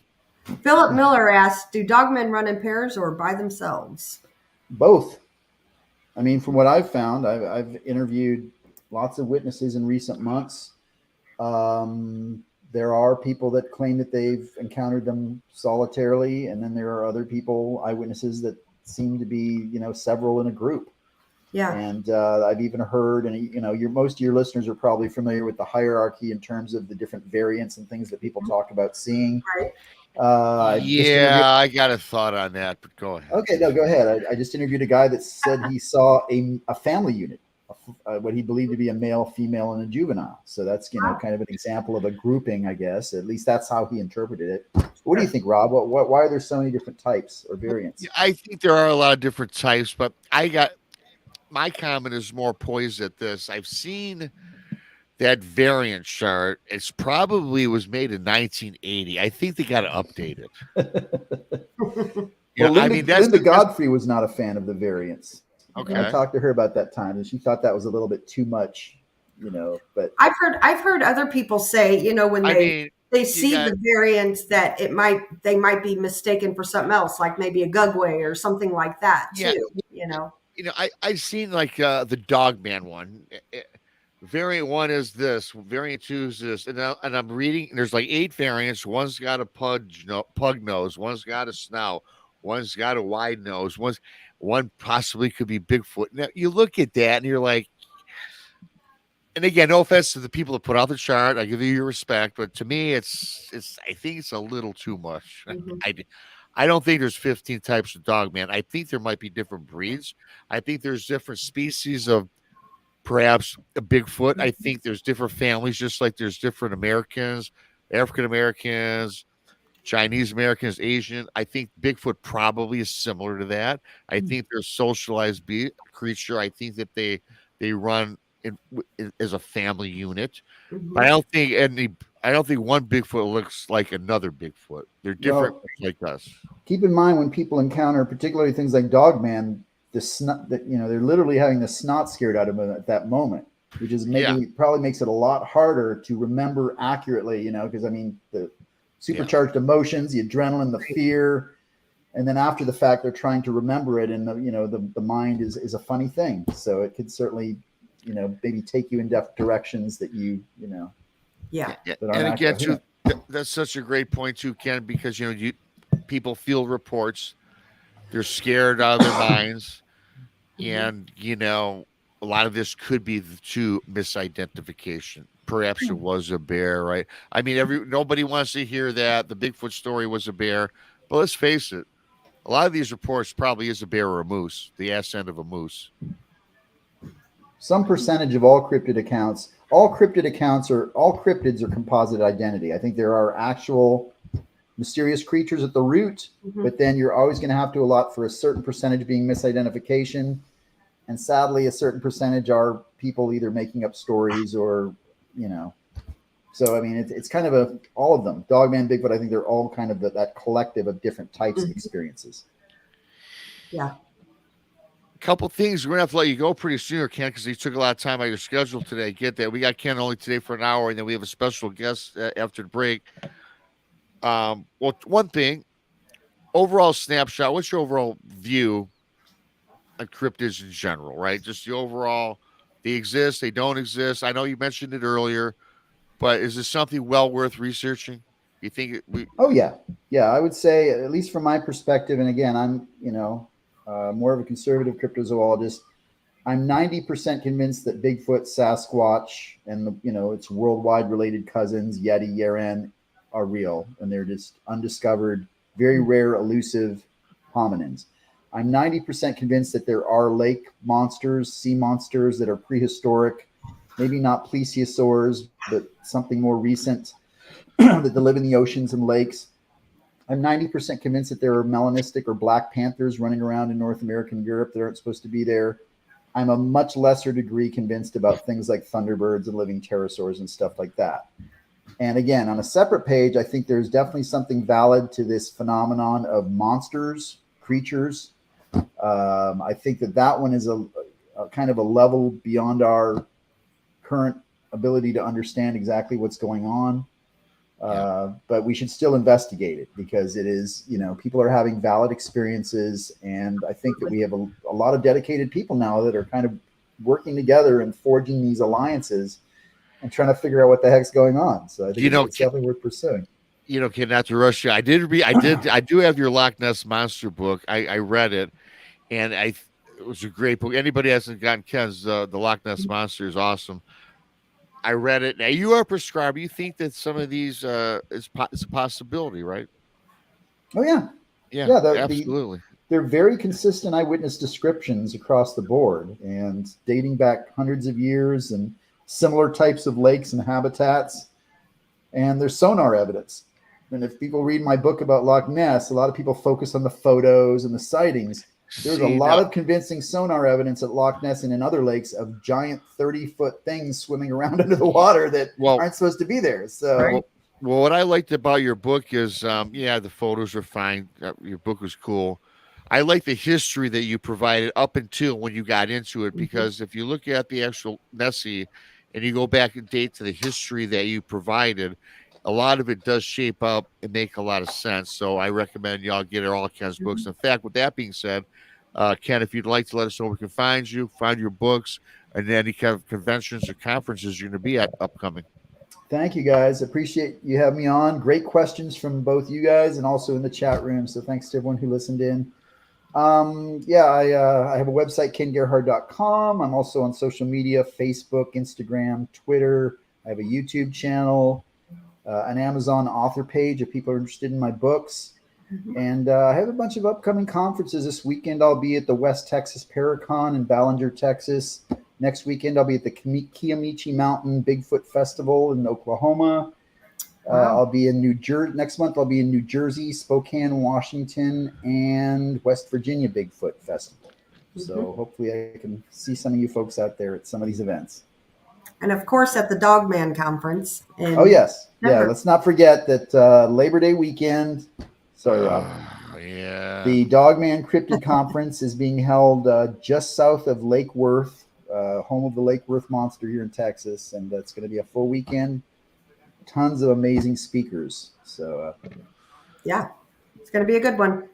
Philip Miller asked, do dogmen run in pairs or by themselves? Both. I mean, from what I've found, I've interviewed lots of witnesses in recent months. There are people that claim that they've encountered them solitarily, and then there are other people, eyewitnesses, that seem to be, several in a group. Yeah. And I've even heard, and most of your listeners are probably familiar with the hierarchy in terms of the different variants and things that people talk about seeing. Right. I got a thought on that, but go ahead. Okay, no, go ahead. I just interviewed a guy that said he saw a family unit, what he believed to be a male, female, and a juvenile. So that's kind of an example of a grouping, I guess. At least that's how he interpreted it. What do you think, Rob? Why are there so many different types or variants? I think there are a lot of different types, but my comment is more poised at this. I've seen that variant chart. It's probably was made in 1980. I think they got to update it. Linda Godfrey was not a fan of the variants. Okay, I talked to her about that time, and she thought that was a little bit too much. But I've heard other people say, when they see the variants that they might be mistaken for something else, like maybe a gugway or something like that too. I've seen like the Dogman one. Variant 1 is this. Variant 2 is this. And I'm reading. There's like 8 variants. One's got a pug nose. One's got a snout. One's got a wide nose. One possibly could be Bigfoot. Now you look at that and you're like, And again, no offense to the people that put out the chart. I give you your respect, but to me, I think it's a little too much. Mhm. I don't think there's 15 types of dog, man. I think there might be different breeds. I think there's different species of perhaps a Bigfoot. I think there's different families, just like there's different Americans, African Americans, Chinese Americans, Asian. I think Bigfoot probably is similar to that. I think they're a socialized creature. I think that they run as a family unit. But Mhm. I don't think one Bigfoot looks like another Bigfoot. They're different Well, like us. keep in mind when people encounter particularly things like Dogman, the snot that they're literally having the snot scared out of them at that moment, which is Yeah, probably makes it a lot harder to remember accurately. Because I mean the yeah. supercharged emotions, the adrenaline, the fear, and then after the fact they're trying to remember it, and the mind is a funny thing, so it could certainly maybe take you in directions that Yeah. Yeah. that And aren't again, actually. too, that's such a great point too, Ken, because people feel reports, they're scared out of their minds, Mhm. and a lot of this could be to misidentification. Perhaps it was a bear, right? I mean, nobody wants to hear that the Bigfoot story was a bear, but let's face it, a lot of these reports probably is a bear or a moose, the ass end of a moose. Some percentage of all cryptids are composite identity. I think there are actual mysterious creatures at the root, Mhm. but then you're always going to have to allot for a certain percentage being misidentification. And sadly, a certain percentage are people either making up stories or, you know. So, I mean, it's kind of all of them. Dogman, Bigfoot, I think they're all kind of that collective of different types of Mhm. experiences. Yeah. Couple things. We're gonna have to let you go pretty soon, Ken, because you took a lot of time out of your schedule today. Get that. We got Ken only today for an hour, and then we have a special guest after the break. Well, one thing, overall snapshot. What's your overall view on cryptids in general? Right, just the overall. They exist. They don't exist. I know you mentioned it earlier, but is this something well worth researching? You think we? Oh yeah, yeah. I would say, at least from my perspective, and again, I'm more of a conservative cryptozoologist. I'm 90% convinced that Bigfoot, Sasquatch, and its worldwide related cousins, Yeti, Yeren, are real, and they're just undiscovered, very rare, elusive hominins. I'm 90% convinced that there are lake monsters, sea monsters that are prehistoric, maybe not plesiosaurs, but something more recent that live in the oceans and lakes. I'm 90% convinced that there are melanistic or black panthers running around in North America and Europe that aren't supposed to be there. I'm a much lesser degree convinced about things like thunderbirds and living pterosaurs and stuff like that. And again, on a separate page, I think there's definitely something valid to this phenomenon of monsters, creatures. I think that one is a kind of a level beyond our current ability to understand exactly what's going on. But we should still investigate it because it is, people are having valid experiences. And I think that we have a lot of dedicated people now that are kind of working together and forging these alliances and trying to figure out what the heck's going on. So I think it's definitely worth pursuing. Ken, not to rush you. I do have your Loch Ness Monster book. I read it, and it was a great book. Anybody hasn't gotten Ken's the Loch Ness Monster is awesome. I read it. Now you are a prescriber. You think that some of these it's a possibility, right? Oh yeah, Yeah, yeah. absolutely. They're very consistent eyewitness descriptions across the board and dating back hundreds of years and similar types of lakes and habitats. And there's sonar evidence. And if people read my book about Loch Ness, a lot of people focus on the photos and the sightings. There's a See lot now, of convincing sonar evidence at Loch Ness and in other lakes of giant 30-foot things swimming around under the water that well, aren't supposed to be there. So, Right. well, what I liked about your book is, yeah, the photos were fine. Your book was cool. I like the history that you provided up until when you got into it, Mhm. because if you look at the actual Nessie and you go back and date to the history that you provided, a lot of it does shape up and make a lot of sense. So I recommend y'all get all Ken's books. Mhm. In fact, with that being said, Ken, if you'd like to let us know where we can find you, find your books, and any kind of conventions or conferences you're going to be at upcoming. thank you guys. Appreciate you having me on. Great questions from both you guys and also in the chat room. So, thanks to everyone who listened in. I have a website, kengerhard.com. I'm also on social media, Facebook, Instagram, Twitter. I have a YouTube channel, an Amazon author page if people are interested in my books. Mhm. And I have a bunch of upcoming conferences. This weekend, I'll be at the West Texas Paracon in Ballinger, Texas. Next weekend, I'll be at the Kiamichi Mountain Bigfoot Festival in Oklahoma. Wow. I'll be in New Jersey next month. I'll be in New Jersey, Spokane, Washington, and West Virginia Bigfoot Festival. So hopefully I can see some of you folks out there at some of these events. And of course, at the Dogman Conference. Oh, yes. Yeah, Denver. let's not forget that Labor Day weekend. Sorry, Rob. Yeah. The Dogman Cryptid Conference is being held just south of Lake Worth, home of the Lake Worth Monster here in Texas. And it's going to be a full weekend. Tons of amazing speakers. So, yeah, it's going to be a good one.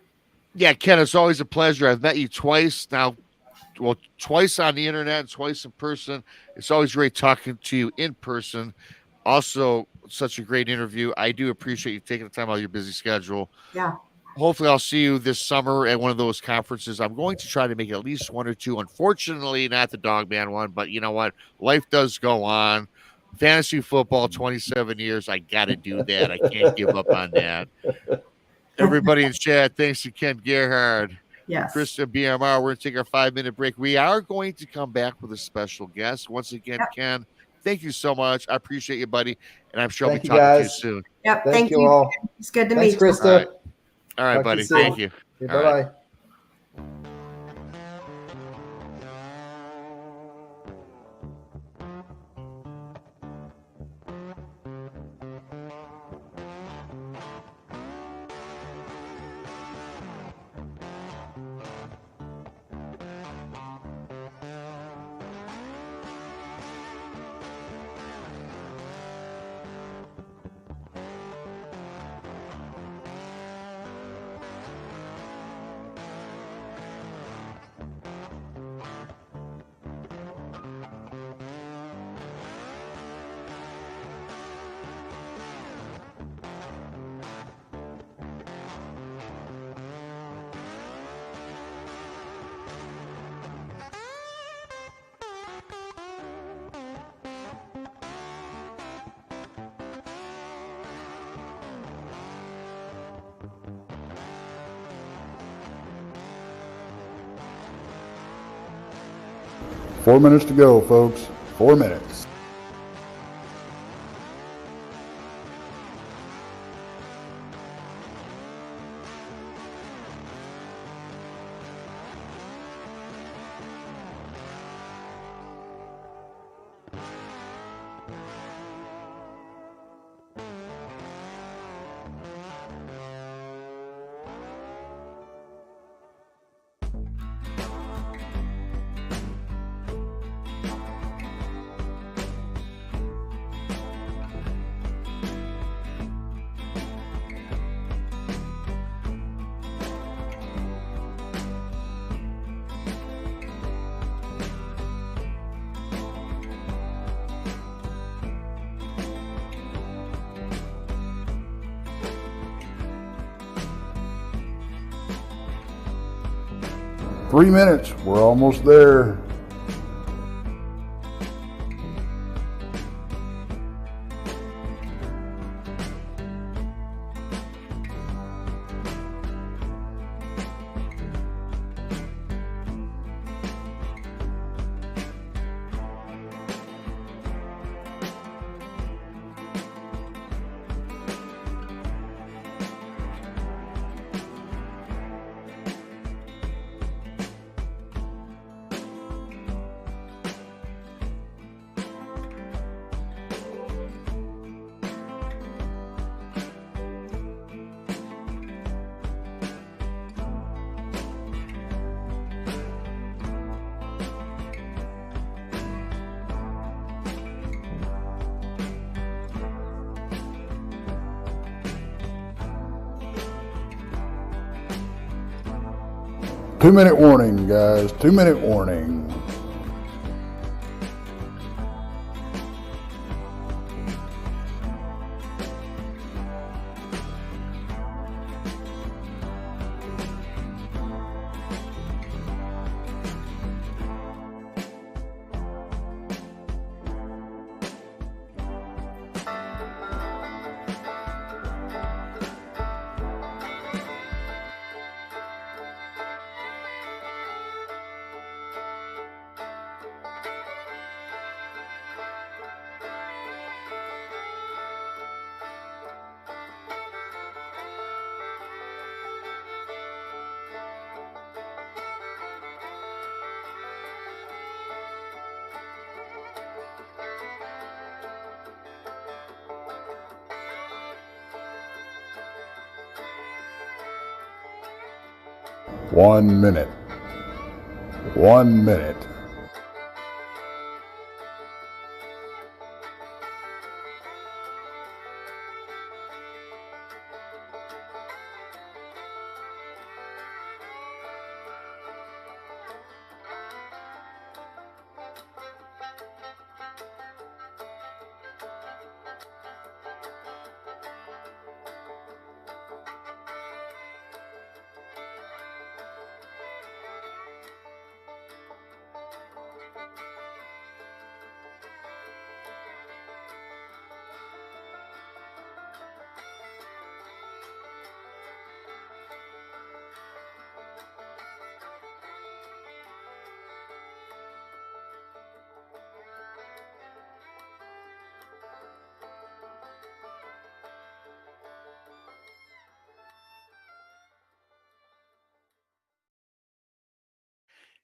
Yeah, Ken, it's always a pleasure. I've met you twice now. Well, twice on the internet and twice in person. It's always great talking to you in person. Also, such a great interview. I do appreciate you taking the time out of your busy schedule. Yeah. Hopefully, I'll see you this summer at one of those conferences. I'm going to try to make at least one or two. Unfortunately, not the Dogman one, but you know what? Life does go on. Fantasy football, 27 years. I got to do that. I can't give up on that. Everybody in chat, thanks to Ken Gerhard. Yes. Krista, BMR, we're going to take our 5-minute break. We are going to come back with a special guest. Once again, Ken, thank you so much. I appreciate you, buddy. And I'm sure I'll be talking to you soon. Yep. Thank you all. It's good to Thanks, meet you. Krista. All right, buddy. Thank you. Okay, bye-bye. Right. Four minutes to go, folks. 4 minutes. Three minutes. We're almost there. Two-minute warning, guys. 2-minute warning. 1 minute. 1 minute.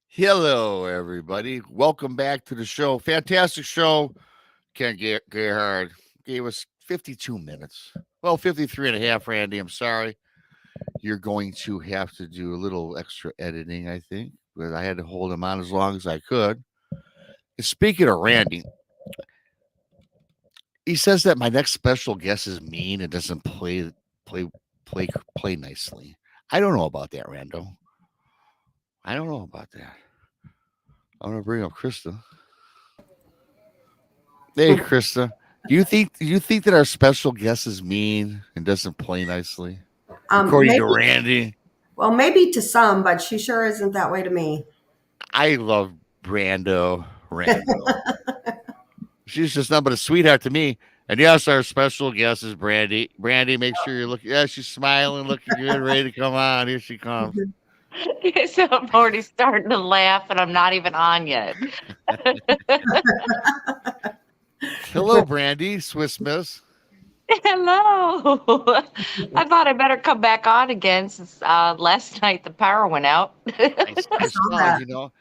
Hello, everybody. Welcome back to the show. Fantastic show. Ken Gerhard gave us 52 minutes. Well, 53 and a half, Randy. I'm sorry. You're going to have to do a little extra editing, I think, but I had to hold him on as long as I could. And speaking of Randy, he says that my next special guest is mean and doesn't play nicely. I don't know about that, Rando. I don't know about that. I'm gonna bring up Krista. Hey, Krista. Do you think that our special guest is mean and doesn't play nicely? According to Randy. Well, maybe to some, but she sure isn't that way to me. I love Rando. She's just nothing but a sweetheart to me. And yes, our special guest is Brandy. Brandy, make sure you're looking. Yeah, she's smiling, looking good, ready to come on. Here she comes. So I'm already starting to laugh, and I'm not even on yet. Hello, Brandy, Swiss Miss. Hello. I thought I better come back on again since last night the power went out. I saw, you know.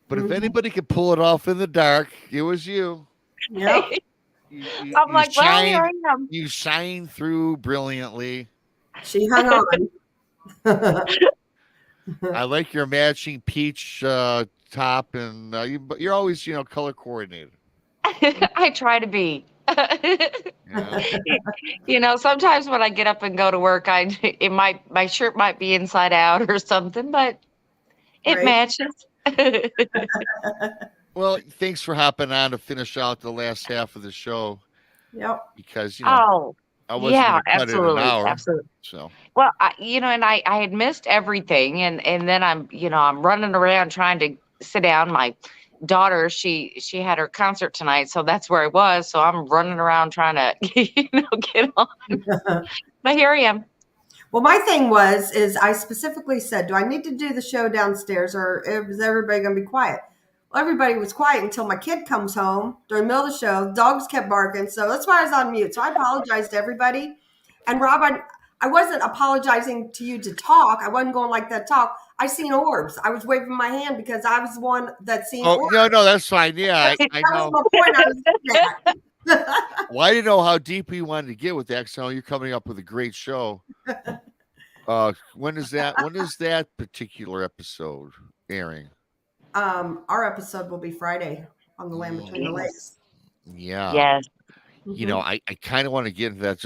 But if anybody could pull it off in the dark, it was you. Yep. I'm like, well, here I am. You shined through brilliantly. She hung on. I like your matching peach top, and you're always, color coordinated. I try to be. Yeah. Sometimes when I get up and go to work, my shirt might be inside out or something, but it matches. Well, thanks for hopping on to finish out the last half of the show. Yep. Because I wasn't going to cut it an hour. Absolutely. So. Well, I had missed everything, and then I'm running around trying to sit down. My daughter, she had her concert tonight, so that's where I was. So I'm running around trying to get on. But here I am. Well, my thing is I specifically said, do I need to do the show downstairs, or is everybody going to be quiet? Well, everybody was quiet until my kid comes home during the middle of the show. Dogs kept barking, so that's why I was on mute. So I apologize to everybody. And Rob, I wasn't apologizing to you to talk. I wasn't going like that talk. I seen orbs. I was waving my hand because I was the one that seen orbs. No, that's fine. Yeah, I know. That was my point. I was getting at. Well, I didn't know how deep we wanted to get with that. So you're coming up with a great show. When is that particular episode airing? Our episode will be Friday on the Land Between the Lakes. Yeah. Yes. I kind of want to get into that.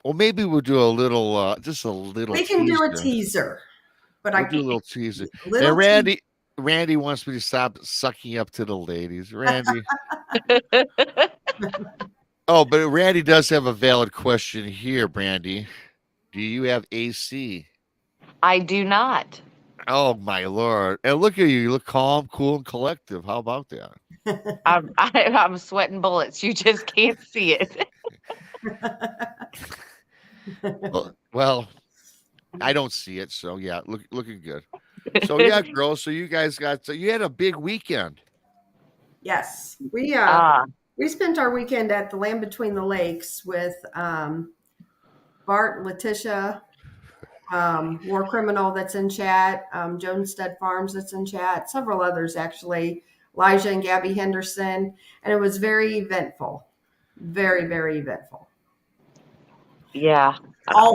Maybe we'll do a little, just a little. We can do a teaser, but we'll do a little teaser. And Randy wants me to stop sucking up to the ladies. Randy. Oh, but Randy does have a valid question here, Brandy. Do you have AC? I do not. Oh my Lord! And look at you. You look calm, cool, and collective. How about that? I'm sweating bullets. You just can't see it. Well, I don't see it. So yeah, looking good. So yeah, girls. So you guys you had a big weekend. Yes, we spent our weekend at the Land Between the Lakes with Bart, Letitia, War Criminal that's in chat, Jonestead Farms that's in chat, several others actually, Elijah and Gabby Henderson, and it was very eventful, very, very eventful. Yeah,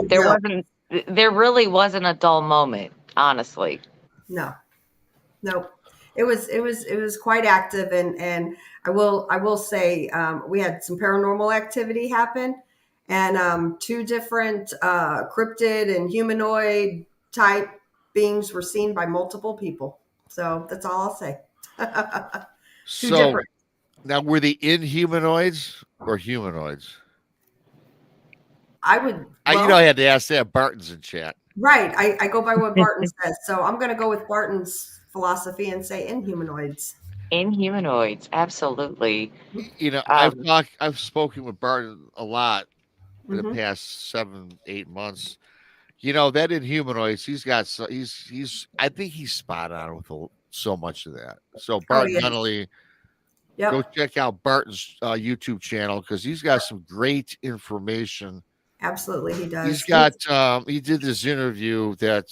there really wasn't a dull moment, honestly. No. Nope. It was quite active, and I will say we had some paranormal activity happen, and 2 different cryptid and humanoid type beings were seen by multiple people. So that's all I'll say. 2 So different. now, were they inhumanoids or humanoids? I would. I Well, I had to ask that. Barton's in chat. right. I go by what Barton says, so I'm going to go with Barton's philosophy and say inhumanoids. Inhumanoids, absolutely. I've Um, I've spoken with Barton a lot in the Hmm. past 7-8 months. That Inhumanoids, he's I think he's spot on with so much of that. So Oh Barton yeah. Nunnally, go Yep. check out Barton's YouTube channel because he's got some great information. Absolutely, he He's does. got he did this interview that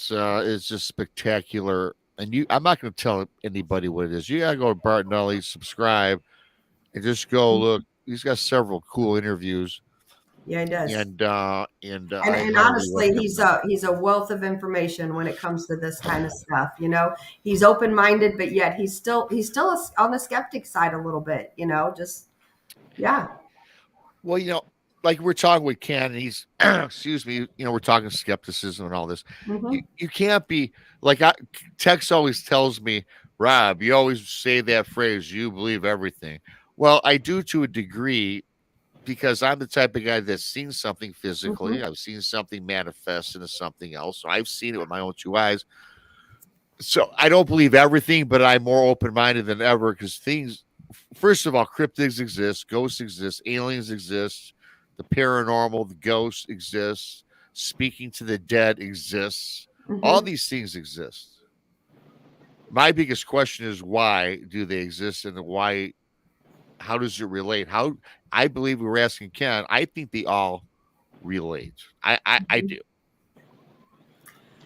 is just spectacular. And I'm not going to tell anybody what it is. You got to go to Barton Nunnally, subscribe, and just go look. He's got several cool interviews. Yeah, he does. And I And highly honestly, recommend. he's a wealth of information when it comes to this kind of stuff. He's open minded, but yet he's still on the skeptic side a little bit. Just yeah. Well, like we're talking with Ken, and he's excuse me, we're talking skepticism and all this. Hmm. You can't be like Tex always tells me, Rob, you always say that phrase, you believe everything. Well, I do to a degree because I'm the type of guy that's seen something physically. Hmm. I've seen something manifest into something else. So I've seen it with my own 2 eyes. So I don't believe everything, but I'm more open minded than ever because first of all, cryptids exist, ghosts exist, aliens exist, the paranormal, the ghosts exist, speaking to the dead exists. All Hmm. these things exist. My biggest question is why do they exist and how does it relate? How I believe we were asking Ken, I think they all relate. I do.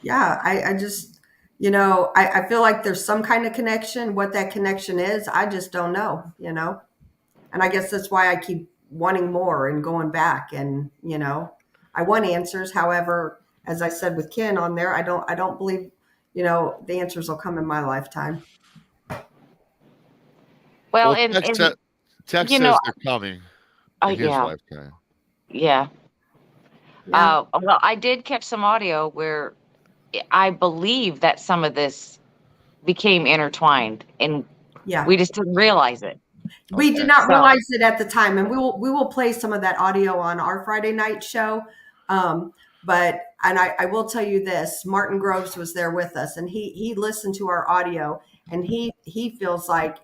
Yeah, I just I feel like there's some kind of connection. What that connection is, I just don't know. And I guess that's why I keep wanting more and going back. And I want answers. However, as I said with Ken on there, I don't believe the answers will come in my lifetime. well, Well, and Tex you know, says they're coming in his yeah, lifetime. yeah. Yeah, Well, I did catch some audio where I believe that some of this became intertwined, and yeah. we just didn't realize it. We Okay. did not So, realize it at the time, and we will play some of that audio on our Friday night show. But I will tell you this: Martin Groves was there with us, and he listened to our audio, and he feels like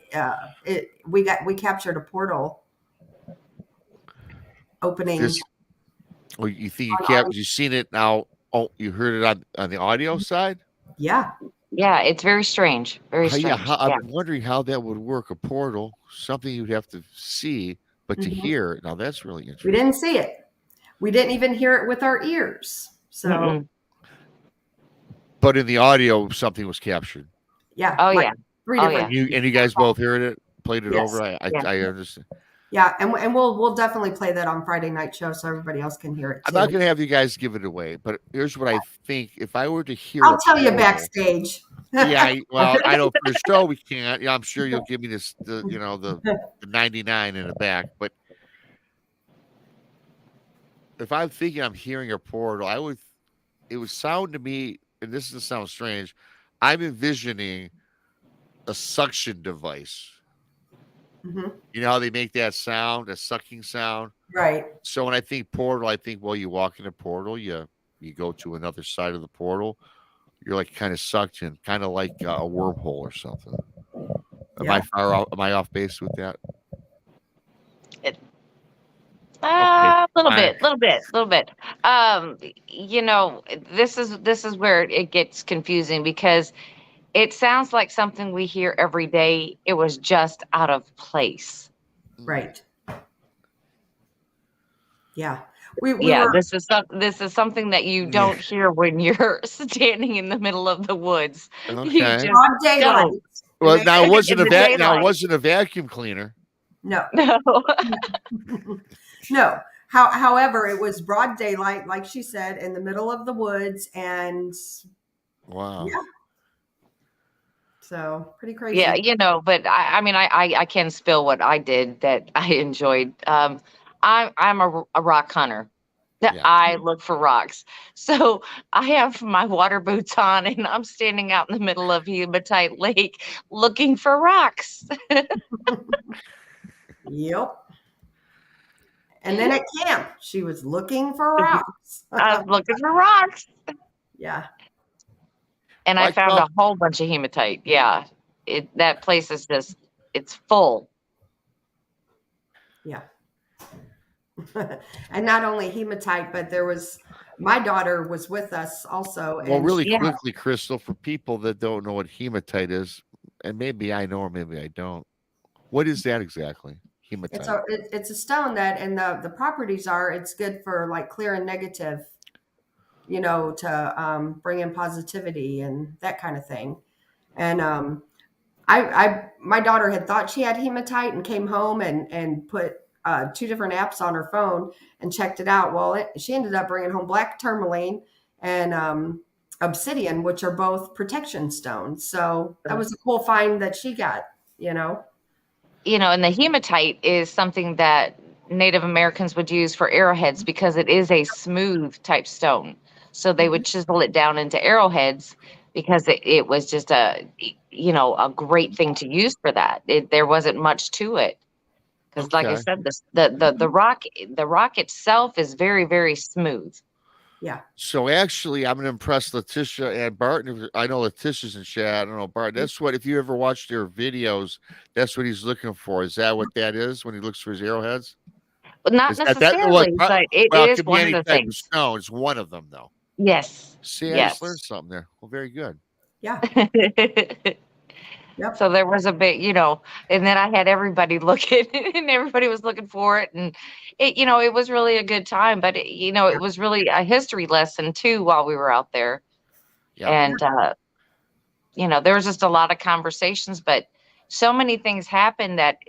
we captured a portal opening This Well, you think you on can't? You seen it now? Oh, you heard it on the audio side? yeah. yeah, it's very strange. Very Yeah, strange. I'm Yeah. wondering how that would work. A portal, something you'd have to see, but to Mhm. hear. Now that's really We interesting. didn't see it. We didn't even hear it with our ears. So Mm-mm. But in the audio, something was captured. yeah, Oh like yeah. 3 Oh different. yeah. You guys both heard it, played it Yes. over. Yeah. I understand. Yeah, and we'll definitely play that on Friday night show so everybody else can hear it I'm too. not going to have you guys give it away, but here's what I think. If I were to hear, I'll a tell you portal- backstage. Yeah, well, I know for the show we can't. Yeah, I'm sure you'll give me the 99 in the back. But if I'm thinking I'm hearing a portal, it would sound to me, and this doesn't sound strange. I'm envisioning a suction device. Mhm. You know how they make that sound, a sucking sound. Right. So when I think portal, I think, well, you walk in a portal, you go to another side of the portal. You're like kind of sucked in, kind of like a wormhole or something. Am Yeah. I far off? Am I off base with that? A Okay, little fine. bit, little bit. This is where it gets confusing because it sounds like something we hear every day. It was just out of place. Right. Yeah. We Yeah, were this is something that you Yeah. don't hear when you're standing in the middle of the woods. You Okay. just broad daylight. don't. Well, And now it In wasn't the Now it daylight. wasn't a vacuum cleaner. no. No. No. However, it was broad daylight, like she said, in the middle of the woods, and Wow. yeah. So pretty crazy. Yeah, but I mean, I can spill what I did that I enjoyed. I'm a rock hunter. Yeah. I look for rocks. So I have my water boots on and I'm standing out in the middle of Hematite Lake looking for rocks. Yep. And then at camp, she was looking for rocks. I was looking for rocks. Yeah. And I Like, found well- a whole bunch of hematite. Yeah. That place is just, it's full. Yeah. And not only hematite, but my daughter was with us also. Well, and really she- quickly, Crystal, for people that don't know what hematite is, and maybe I know or maybe I don't. What is that exactly? Hematite. It's a stone that, and the properties are, it's good for like clear and negative, to bring in positivity and that kind of thing. And my daughter had thought she had hematite and came home and put 2 different apps on her phone and checked it out. Well, she ended up bringing home black tourmaline and obsidian, which are both protection stones. So that was a cool find that she got, And the hematite is something that Native Americans would use for arrowheads because it is a smooth type stone. So they would chisel it down into arrowheads because it was just a great thing to use for that. There wasn't much to it. Because like I Okay. said, the rock itself is very, very smooth. Yeah. So actually, I'm going to impress Letitia and Barton. I know Letitia's in chat. I don't know Barton. That's what, if you ever watch their videos, that's what he's looking for. Is that what that is when he looks for his arrowheads? But not Is that necessarily, but it is could be one any of the type of things. stone. It's one of them, though. Yes. See, I Yes. just learned something there. Well, very good. Yeah. Yep. So there was a bit, and then I had everybody looking and everybody was looking for it. And it was really a good time, but it was really a history lesson too, while we were out there. Yeah. And, there was just a lot of conversations, but so many things happened that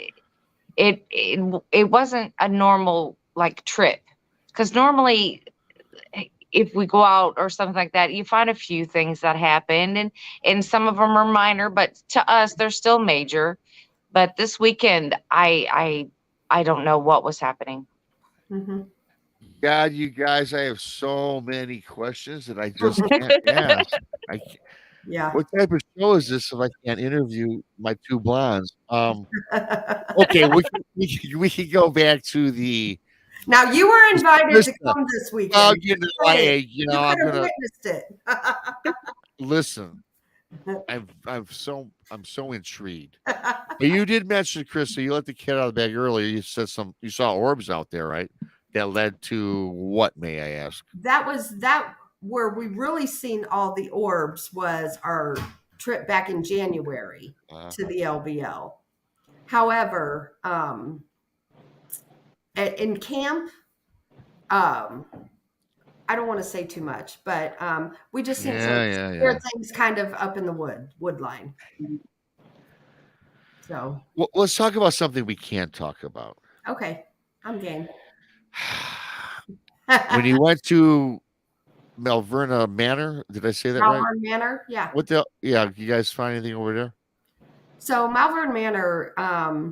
it wasn't a normal like trip. Cause normally if we go out or something like that, you find a few things that happened and some of them are minor, but to us, they're still major. But this weekend, I don't know what was happening. Mm-hmm. God, you guys, I have so many questions that I just can't ask. Yeah. What type of show is this if I can't interview my 2 blondes? Okay, we can go back to the. Now you were invited to Listen, come this weekend. Well, Hey, I'm could have gonna witnessed it. listen. I'm so intrigued. But you did mention, Chris, so you let the cat out of the bag earlier. You said you saw orbs out there, right? That led to what, may I ask? That where we really seen all the orbs was our trip back in January to the LBL. However, in camp, I don't want to say too much, but we just seen some weird things kind of up in the wood line. So well, let's talk about something we can't talk about. Okay, I'm game. When you went to Malverna Manor, did I say that right? Malvern Manor, yeah. You guys find anything over there? So Malvern Manor, I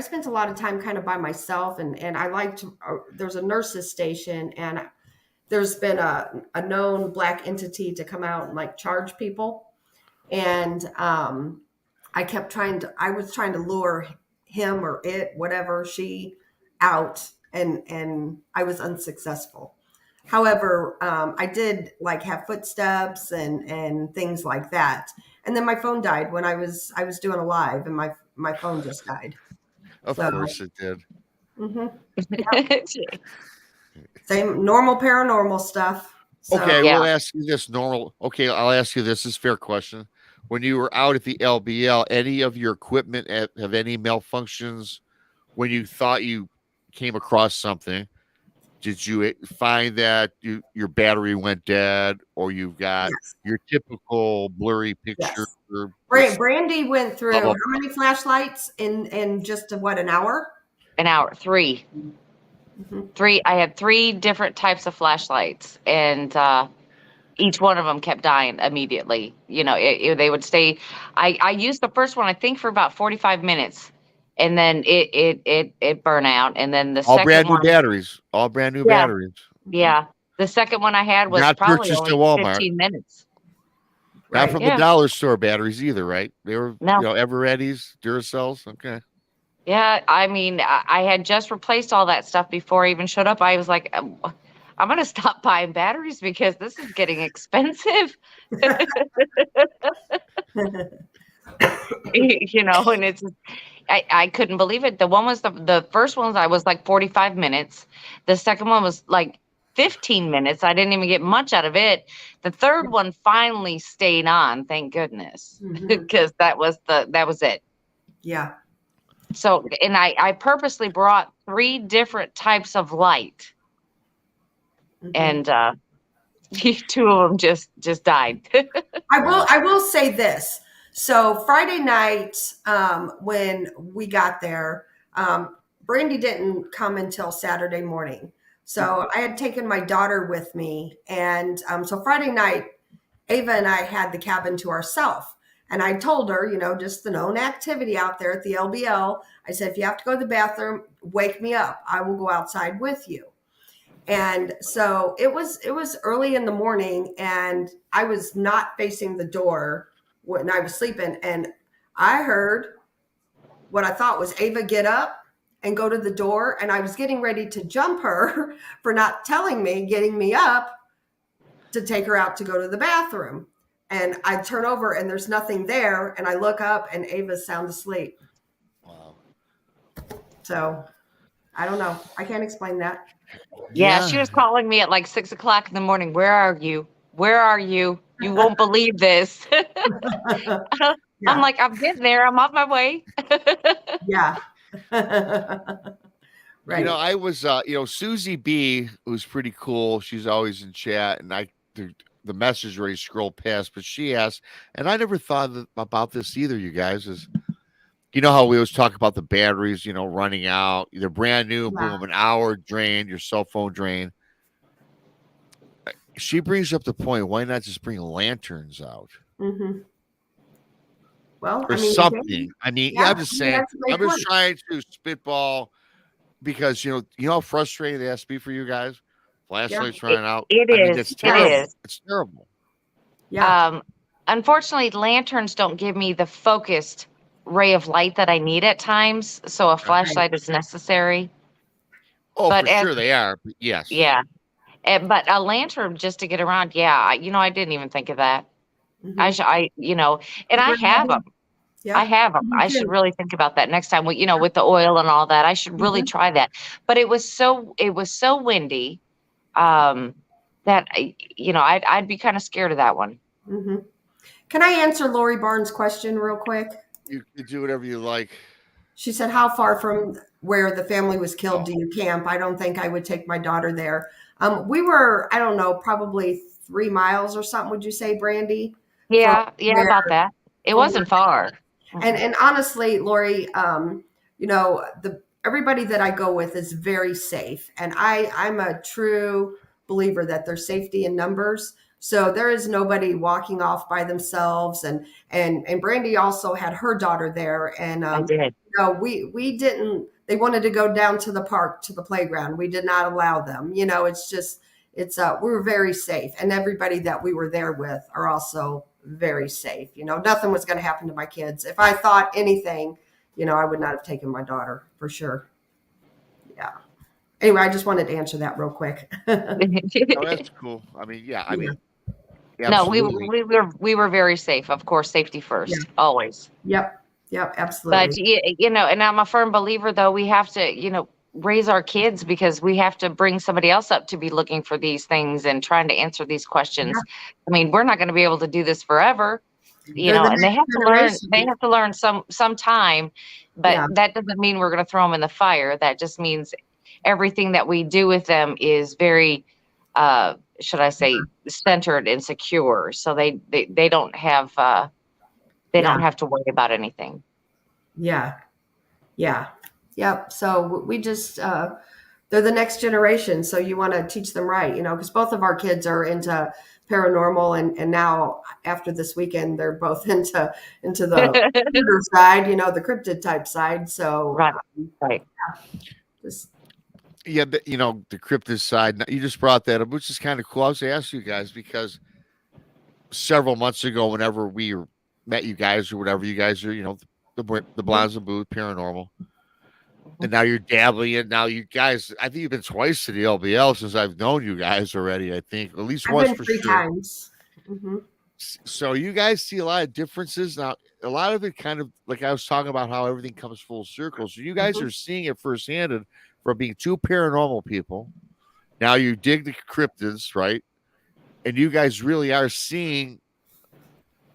spent a lot of time kind of by myself, and I liked. There's a nurses station, and there's been a known black entity to come out and like charge people, and I was trying to lure him or it, whatever, she out, and I was unsuccessful. However, I did like have footsteps and things like that. And then my phone died when I was doing a live, and my phone just died. Of course it did. Mm-hmm. Yeah. Same normal paranormal stuff. So, okay, we'll ask you this Okay, I'll ask you this. This is a fair question. When you were out at the LBL, any of your equipment have any malfunctions? When you thought you came across something, did you find that your battery went dead, or you've got your typical blurry picture? Yes. Brandy went through how many flashlights in just an hour? An hour, 3. Mm-hmm. 3. I had 3 different types of flashlights, and each one of them kept dying immediately. You know, they would stay. I used the first one, I think, for about 45 minutes, and then it burned out. And then the All second brand new one, batteries. All brand new yeah, batteries. yeah, the second one I had was Not probably purchased at only Walmart. 15 minutes. Not Right. from Yeah. the dollar store batteries either, right? They were, No. Eveready's, Duracells. Okay. Yeah, I mean, I had just replaced all that stuff before I even showed up. I was like, I'm gonna stop buying batteries because this is getting expensive. You know, and it's I couldn't believe it. The one was the first one was I was like 45 minutes. The second one was like 15 minutes. I didn't even get much out of it. The third one finally stayed on, thank goodness. Because that was it. Yeah. So, and I purposely brought 3 different types of light, and 2 of them just died. I will say this. So Friday night, when we got there, Brandy didn't come until Saturday morning. So I had taken my daughter with me, and so Friday night, Ava and I had the cabin to ourselves. And I told her, just the known activity out there at the LBL. I said, if you have to go to the bathroom, wake me up. I will go outside with you. And so it was early in the morning, and I was not facing the door when I was sleeping. And I heard what I thought was Ava get up and go to the door. And I was getting ready to jump her for not telling me, getting me up to take her out to go to the bathroom. And I turn over and there's nothing there. And I look up and Ava's sound asleep. Wow. So I don't know. I can't explain that. Yeah, she was calling me at like 6 o'clock in the morning. Where are you? Where are you? You won't believe this. I'm like, I'm getting there. I'm on my way. Yeah. Right. I was, Susie B, who's pretty cool. She's always in chat, and the message already scrolled past, but she asked, and I never thought about this either, you guys, is, how we always talk about the batteries, running out, they're brand new, boom, an hour drained, your cell phone drained. She brings up the point, why not just bring lanterns out? Mm-hmm. Well, or something. I'm just saying, I'm just trying to spitball because, how frustrating it has to be for you guys. Flashlights running out. It is. It's terrible. It's terrible. Yeah. Unfortunately, lanterns don't give me the focused ray of light that I need at times. So a flashlight is necessary. Oh, but for sure they are. But yes. Yeah. But a lantern just to get around. Yeah. I didn't even think of that. Mm-hmm. And I have them. Yeah. I have them. I should really think about that next time. With the oil and all that, I should really try that. But it was so windy that I'd be kind of scared of that one. Mm-hmm. Can I answer Lori Barnes' question real quick? You can do whatever you like. She said, how far from where the family was killed do you camp? I don't think I would take my daughter there. We were, I don't know, probably 3 miles or something. Would you say, Brandy? Yeah, about that. It wasn't far. And honestly, Lori, everybody that I go with is very safe. And I'm a true believer that there's safety in numbers. So there is nobody walking off by themselves. And Brandy also had her daughter there. And I did. We didn't, they wanted to go down to the park, to the playground. We did not allow them. We were very safe. And everybody that we were there with are also very safe. Nothing was going to happen to my kids. If I thought anything, I would not have taken my daughter for sure. Yeah. Anyway, I just wanted to answer that real quick. That's cool. No, we were very safe. Of course, safety first, always. Yep, absolutely. But and I'm a firm believer, though, we have to, raise our kids because we have to bring somebody else up to be looking for these things and trying to answer these questions. Yeah. I mean, we're not going to be able to do this forever, and they have to learn. They have to learn some time, but that doesn't mean we're going to throw them in the fire. That just means everything that we do with them is very, should I say, centered and secure. So they don't have don't have to worry about anything. Yeah. Yep. So we just, they're the next generation. So you want to teach them right, because both of our kids are into paranormal, and now after this weekend they're both into the shooter side, the cryptid type side. So Right. Right. just Yeah, the cryptid side. You just brought that up, which is kind of cool. I was going to ask you guys because several months ago, whenever we met you guys or whatever, you guys are, the Blondes and Booth Paranormal. And now you're dabbling in. Now you guys, I think you've been twice to the LBL since I've known you guys already. I think at least I've once been for 3 sure. times. So you guys see a lot of differences now. A lot of it kind of like I was talking about how everything comes full circle. So you guys are seeing it firsthand from being 2 paranormal people. Now you dig the cryptids, right? And you guys really are seeing,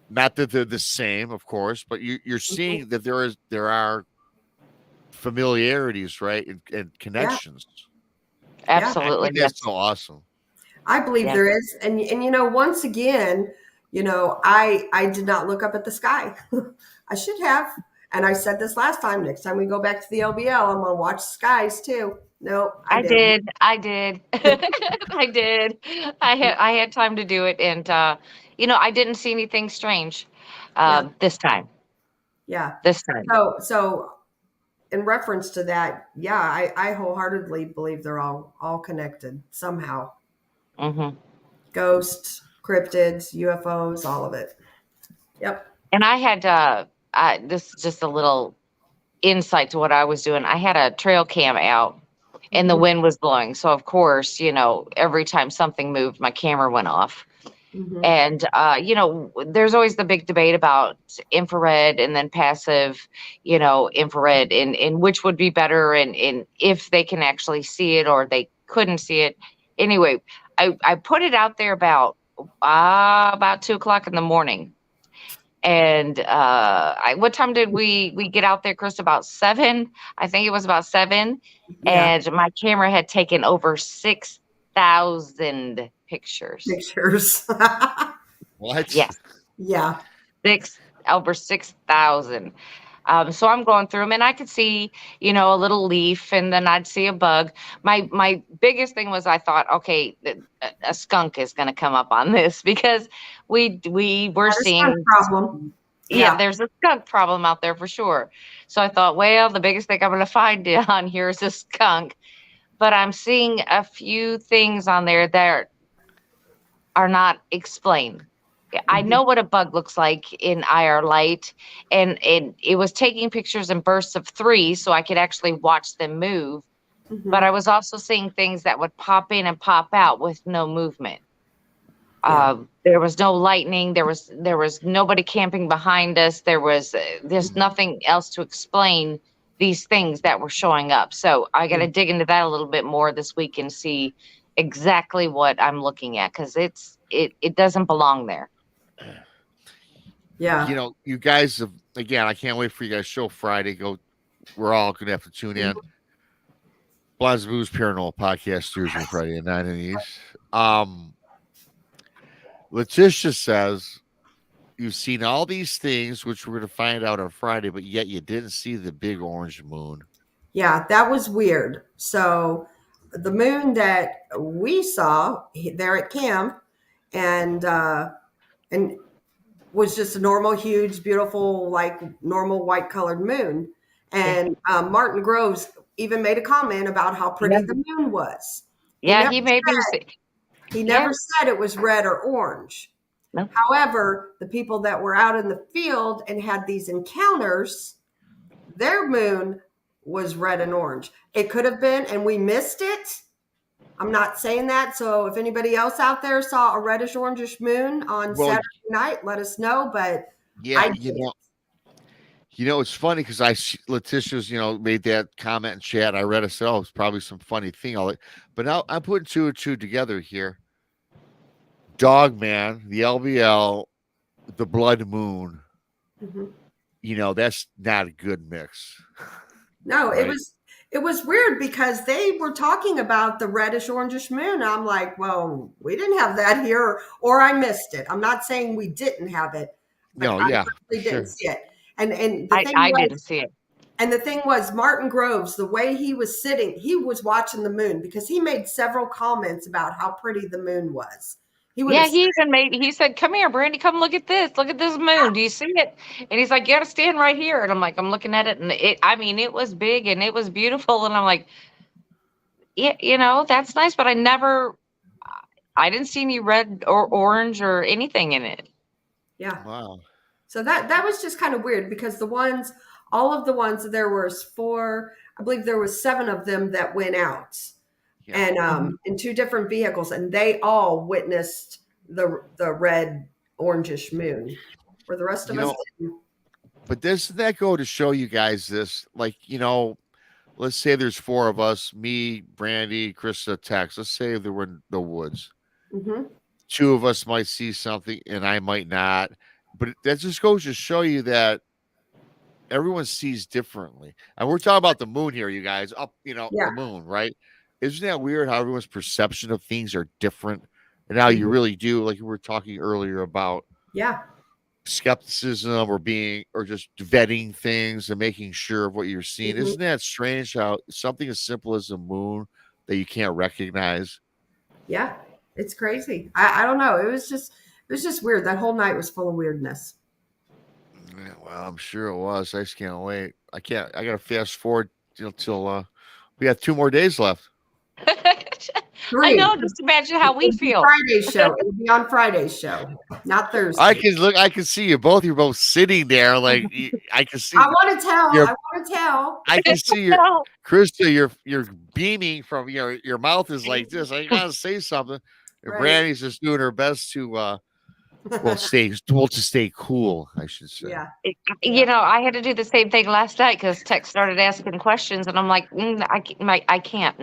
not that they're the same, of course, but you're seeing that there are familiarities, right, and connections. Absolutely. I think that's so awesome. I believe there is, and once again, I did not look up at the sky. I should have, and I said this last time. Next time we go back to the LBL, I'm gonna watch the skies too. No, I didn't. I did. I did. I had time to do it, and I didn't see anything strange this time. Yeah. This time. So in reference to that, yeah, I wholeheartedly believe they're all connected somehow. Mm-hmm. Ghosts, cryptids, UFOs, all of it. Yep. And I had this is just a little insight to what I was doing. I had a trail cam out and the wind was blowing. So of course, every time something moved, my camera went off. And, there's always the big debate about infrared and then passive, infrared and which would be better and if they can actually see it or they couldn't see it. Anyway, I put it out there about 2:00 in the morning. And what time did we get out there, Chris? About 7. I think it was about 7. Yeah. And my camera had taken over 6,000 pictures. What? Yes. Yeah. Over 6,000. So I'm going through them and I could see, a little leaf and then I'd see a bug. My biggest thing was I thought, okay, a skunk is going to come up on this because we were seeing problem. Yeah, there's a skunk problem out there for sure. So I thought, well, the biggest thing I'm going to find on here is a skunk. But I'm seeing a few things on there that are not explained. I know what a bug looks like in IR light, and it was taking pictures in bursts of 3 so I could actually watch them move. But I was also seeing things that would pop in and pop out with no movement. There was no lightning. There was nobody camping behind us. There's nothing else to explain these things that were showing up. So I got to dig into that a little bit more this week and see exactly what I'm looking at because it doesn't belong there. Yeah. You guys have, again, I can't wait for you guys' show Friday. We're all going to have to tune in. Blondes and Booze Paranormal Podcast Thursday, Friday at 9 in the East. Letitia says, you've seen all these things, which we're going to find out on Friday, but yet you didn't see the big orange moon. Yeah, that was weird. So the moon that we saw there at camp and was just a normal, huge, beautiful, like normal white colored moon. And Martin Groves even made a comment about how pretty the moon was. Yeah, he made me see. He never said it was red or orange. No. However, the people that were out in the field and had these encounters, their moon was red and orange. It could have been, and we missed it. I'm not saying that. So if anybody else out there saw a reddish orangish moon on Saturday night, let us know. But yeah, it's funny because Letitia's, made that comment in chat. I read it, so it's probably some funny thing. But now I'm putting 2 and 2 together here. Dogman, the LBL, the blood moon. That's not a good mix. No, right? It was weird because they were talking about the reddish orangish moon. I'm like, well, we didn't have that here, or I missed it. I'm not saying we didn't have it. No, I didn't see it. And the thing I didn't see it. And the thing was, Martin Groves, the way he was sitting, he was watching the moon because he made several comments about how pretty the moon was. He would Yeah, have. he said, "Come here, Brandy, come look at this. Look at this moon. Do you see it?" And he's like, "You gotta stand right here." And I'm like, I'm looking at it, and it was big and it was beautiful. And I'm like, yeah, that's nice, but I didn't see any red or orange or anything in it. Yeah. Wow. So that was just kind of weird because all of the ones, there was 4, I believe there was 7 of them that went out, Yeah. and in 2 different vehicles, and they all witnessed the red orangish moon, where the rest of us didn't. But doesn't that go to show you guys this? Like, let's say there's 4 of us, me, Brandy, Krista, Tex. Let's say they were in the woods. Mm-hmm. 2 of us might see something and I might not. But that just goes to show you that everyone sees differently. And we're talking about the moon here, you guys. Up, Yeah. the moon, right? Isn't that weird how everyone's perception of things are different? And how you really do, like we were talking earlier about skepticism or just vetting things and making sure of what you're seeing. Isn't that strange how something as simple as the moon that you can't recognize? Yeah, it's crazy. I don't know. It was just weird. That whole night was full of weirdness. Yeah, well, I'm sure it was. I just can't wait. I gotta fast forward till we have 2 more days left. 3. I know. Just imagine how we feel. Friday's show. It'll be on Friday's show, not Thursday. I can see you both. You're both sitting there, like I can see. I want to tell. I can see your Krista. You're beaming from your mouth is like this. I gotta say something. And Right. Brandy's just doing her best to to stay cool, I should say. Yeah. I had to do the same thing last night because Tex started asking questions, and I'm like, I can't. I can't.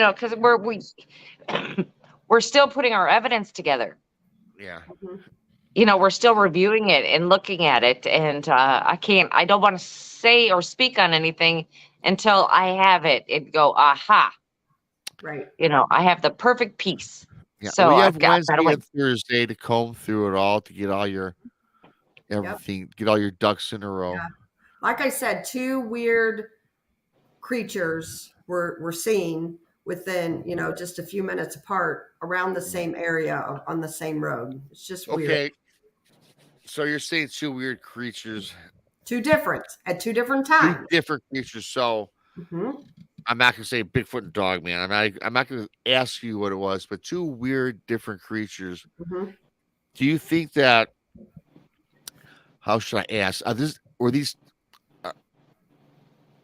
Because we're still putting our evidence together. Yeah. We're still reviewing it and looking at it, and I don't want to say or speak on anything until I have it and go, aha. Right. I have the perfect piece. Yeah. So we have I've got Wednesday that away. and Thursday to comb through it all to get all your everything, get all your ducks in a row. Yeah. Like I said, 2 weird creatures were seen within, just a few minutes apart around the same area on the same road. It's just weird. Okay. So you're saying 2 weird creatures. 2 different at 2 different 2 times. different creatures. So I'm not gonna say Bigfoot and Dogman. I'm not gonna ask you what it was, but 2 weird different creatures. Do you think that? How should I ask?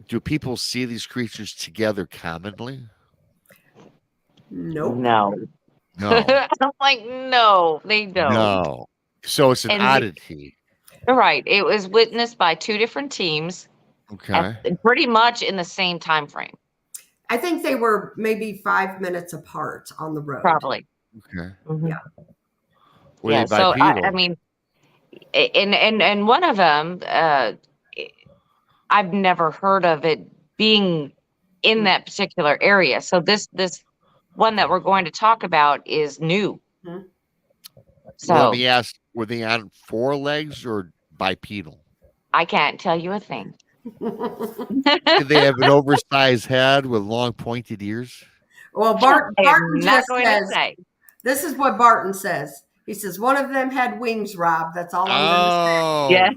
Do people see these creatures together commonly? Nope. No. I'm like, no, they don't. No. So it's an oddity. Right. It was witnessed by 2 different teams. Okay. Pretty much in the same time frame. I think they were maybe 5 minutes apart on the road. Probably. Okay. Yeah. Were they So bipedal? I mean, and one of them, I've never heard of it being in that particular area. So this one that we're going to talk about is new. So let me ask: were they on 4 legs or bipedal? I can't tell you a thing. Did they have an oversized head with long pointed ears? Well, Barton not just going says, to say. this is what Barton says. He says, one of them had wings, Rob. That's all I'm Oh, Yeah.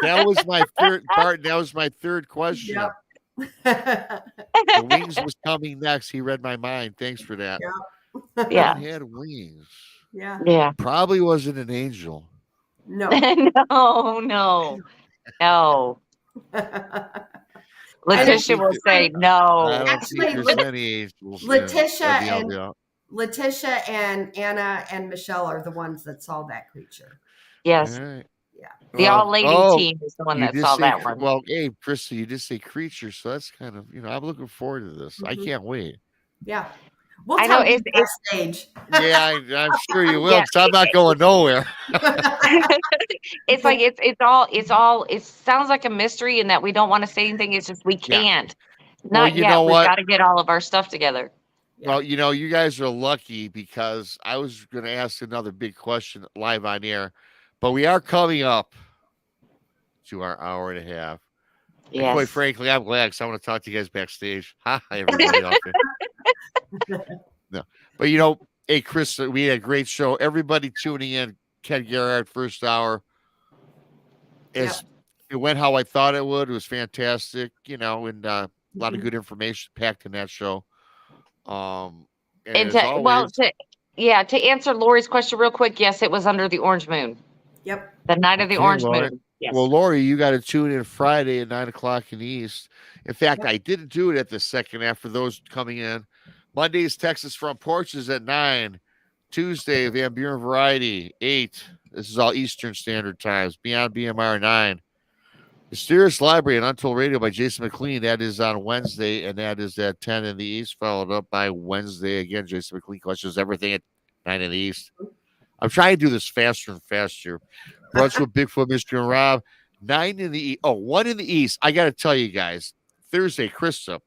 that was my third part. That was my third question. Yep. The wings was coming next. He read my mind. Thanks for that. Yeah. He had wings. Yeah. Yeah. Probably wasn't an angel. No. No. Letitia will say I no. don't Actually, think there's many angels. Letitia at the and- LDL. Letitia and Anna and Michelle are the ones that saw that creature. Yes. All right. Yeah. The Well, all-lady team is the one you that did saw say that one. Well, hey, Krista, you just say creature, so that's kind of, I'm looking forward to this. I Mhm. can't wait. Yeah. We'll I know, tell you it's- backstage. Yeah, I'm sure you will, Yeah. because I'm not going nowhere. It's like it sounds like a mystery in that we don't want to say anything. It's just we can't. Well, Not you yet. know We've what? got to get all of our stuff together. Well, you guys are lucky because I was going to ask another big question live on air, but we are coming up to our hour and a half. And Yes. quite frankly, I'm glad because I want to talk to you guys backstage. Hi, everybody out there. No, but hey Chris, we had a great show. Everybody tuning in. Ken Gerhard, first hour. As it went how I thought it would. It was fantastic, and a lot of good information packed in that show. And And as always, to answer Lori's question real quick, yes, it was under the orange moon. Yep. The night of the okay, orange Lori. moon. Yes. Well, Lori, you got to tune in Friday at 9:00 in the East. In fact, I didn't do it at the second half for those coming in. Monday's Texas Front Porches at 9. Tuesday, Van Buren Variety, 8. This is all Eastern Standard Times. Beyond BMR, 9. Mysterious Library and Untold Radio by Jason McLean. That is on Wednesday, and that is at 10 in the East, followed up by Wednesday again. Jason McLean questions everything at 9 in the East. I'm trying to do this faster and faster. Brunch with Bigfoot, Mr. and Rob. 1 in the East. I got to tell you guys, Thursday, Krista,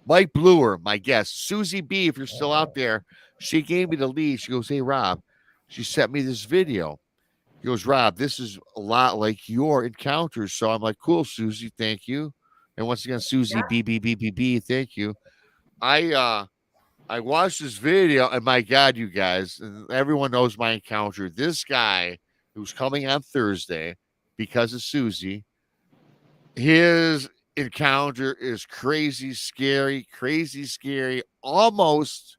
Mike Bluer, my guest, Susie B, if you're still out there, she gave me the lead. She goes, hey, Rob, she sent me this video. He goes, Rob, this is a lot like your encounters. So I'm like, cool, Susie, thank you. And once again, Susie, B, thank you. I watched this video, and my God, you guys, and everyone knows my encounter. This guy who's coming on Thursday because of Susie, his encounter is crazy scary, almost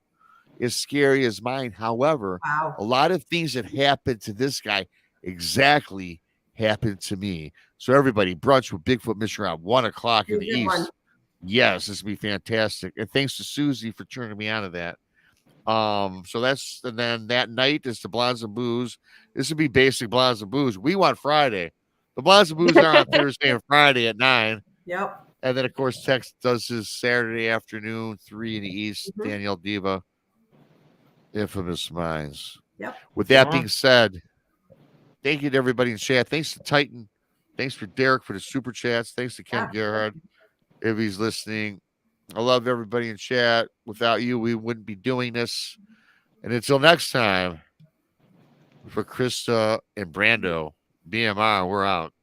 as scary as mine. However, a lot of things that happened to this guy exactly happened to me. So everybody, brunch with Bigfoot Mission around 1:00 in the East. Yes, this will be fantastic. And thanks to Susie for turning me on to that. So that's, and then that night is the Blondes and Booze. This would be basic Blondes and Booze. We want Friday. The Blondes and Booze are on Thursday and Friday at 9. Yep. And then, of course, Tex does his Saturday afternoon, 3 in the East. Danielle Diva, Infamous Minds. Yep. With that being said, thank you to everybody in chat. Thanks to Titan. Thanks for Derek for the super chats. Thanks to Ken Gerhard, if he's listening. I love everybody in chat. Without you, we wouldn't be doing this. And until next time, for Krista and Brando, BMR, we're out.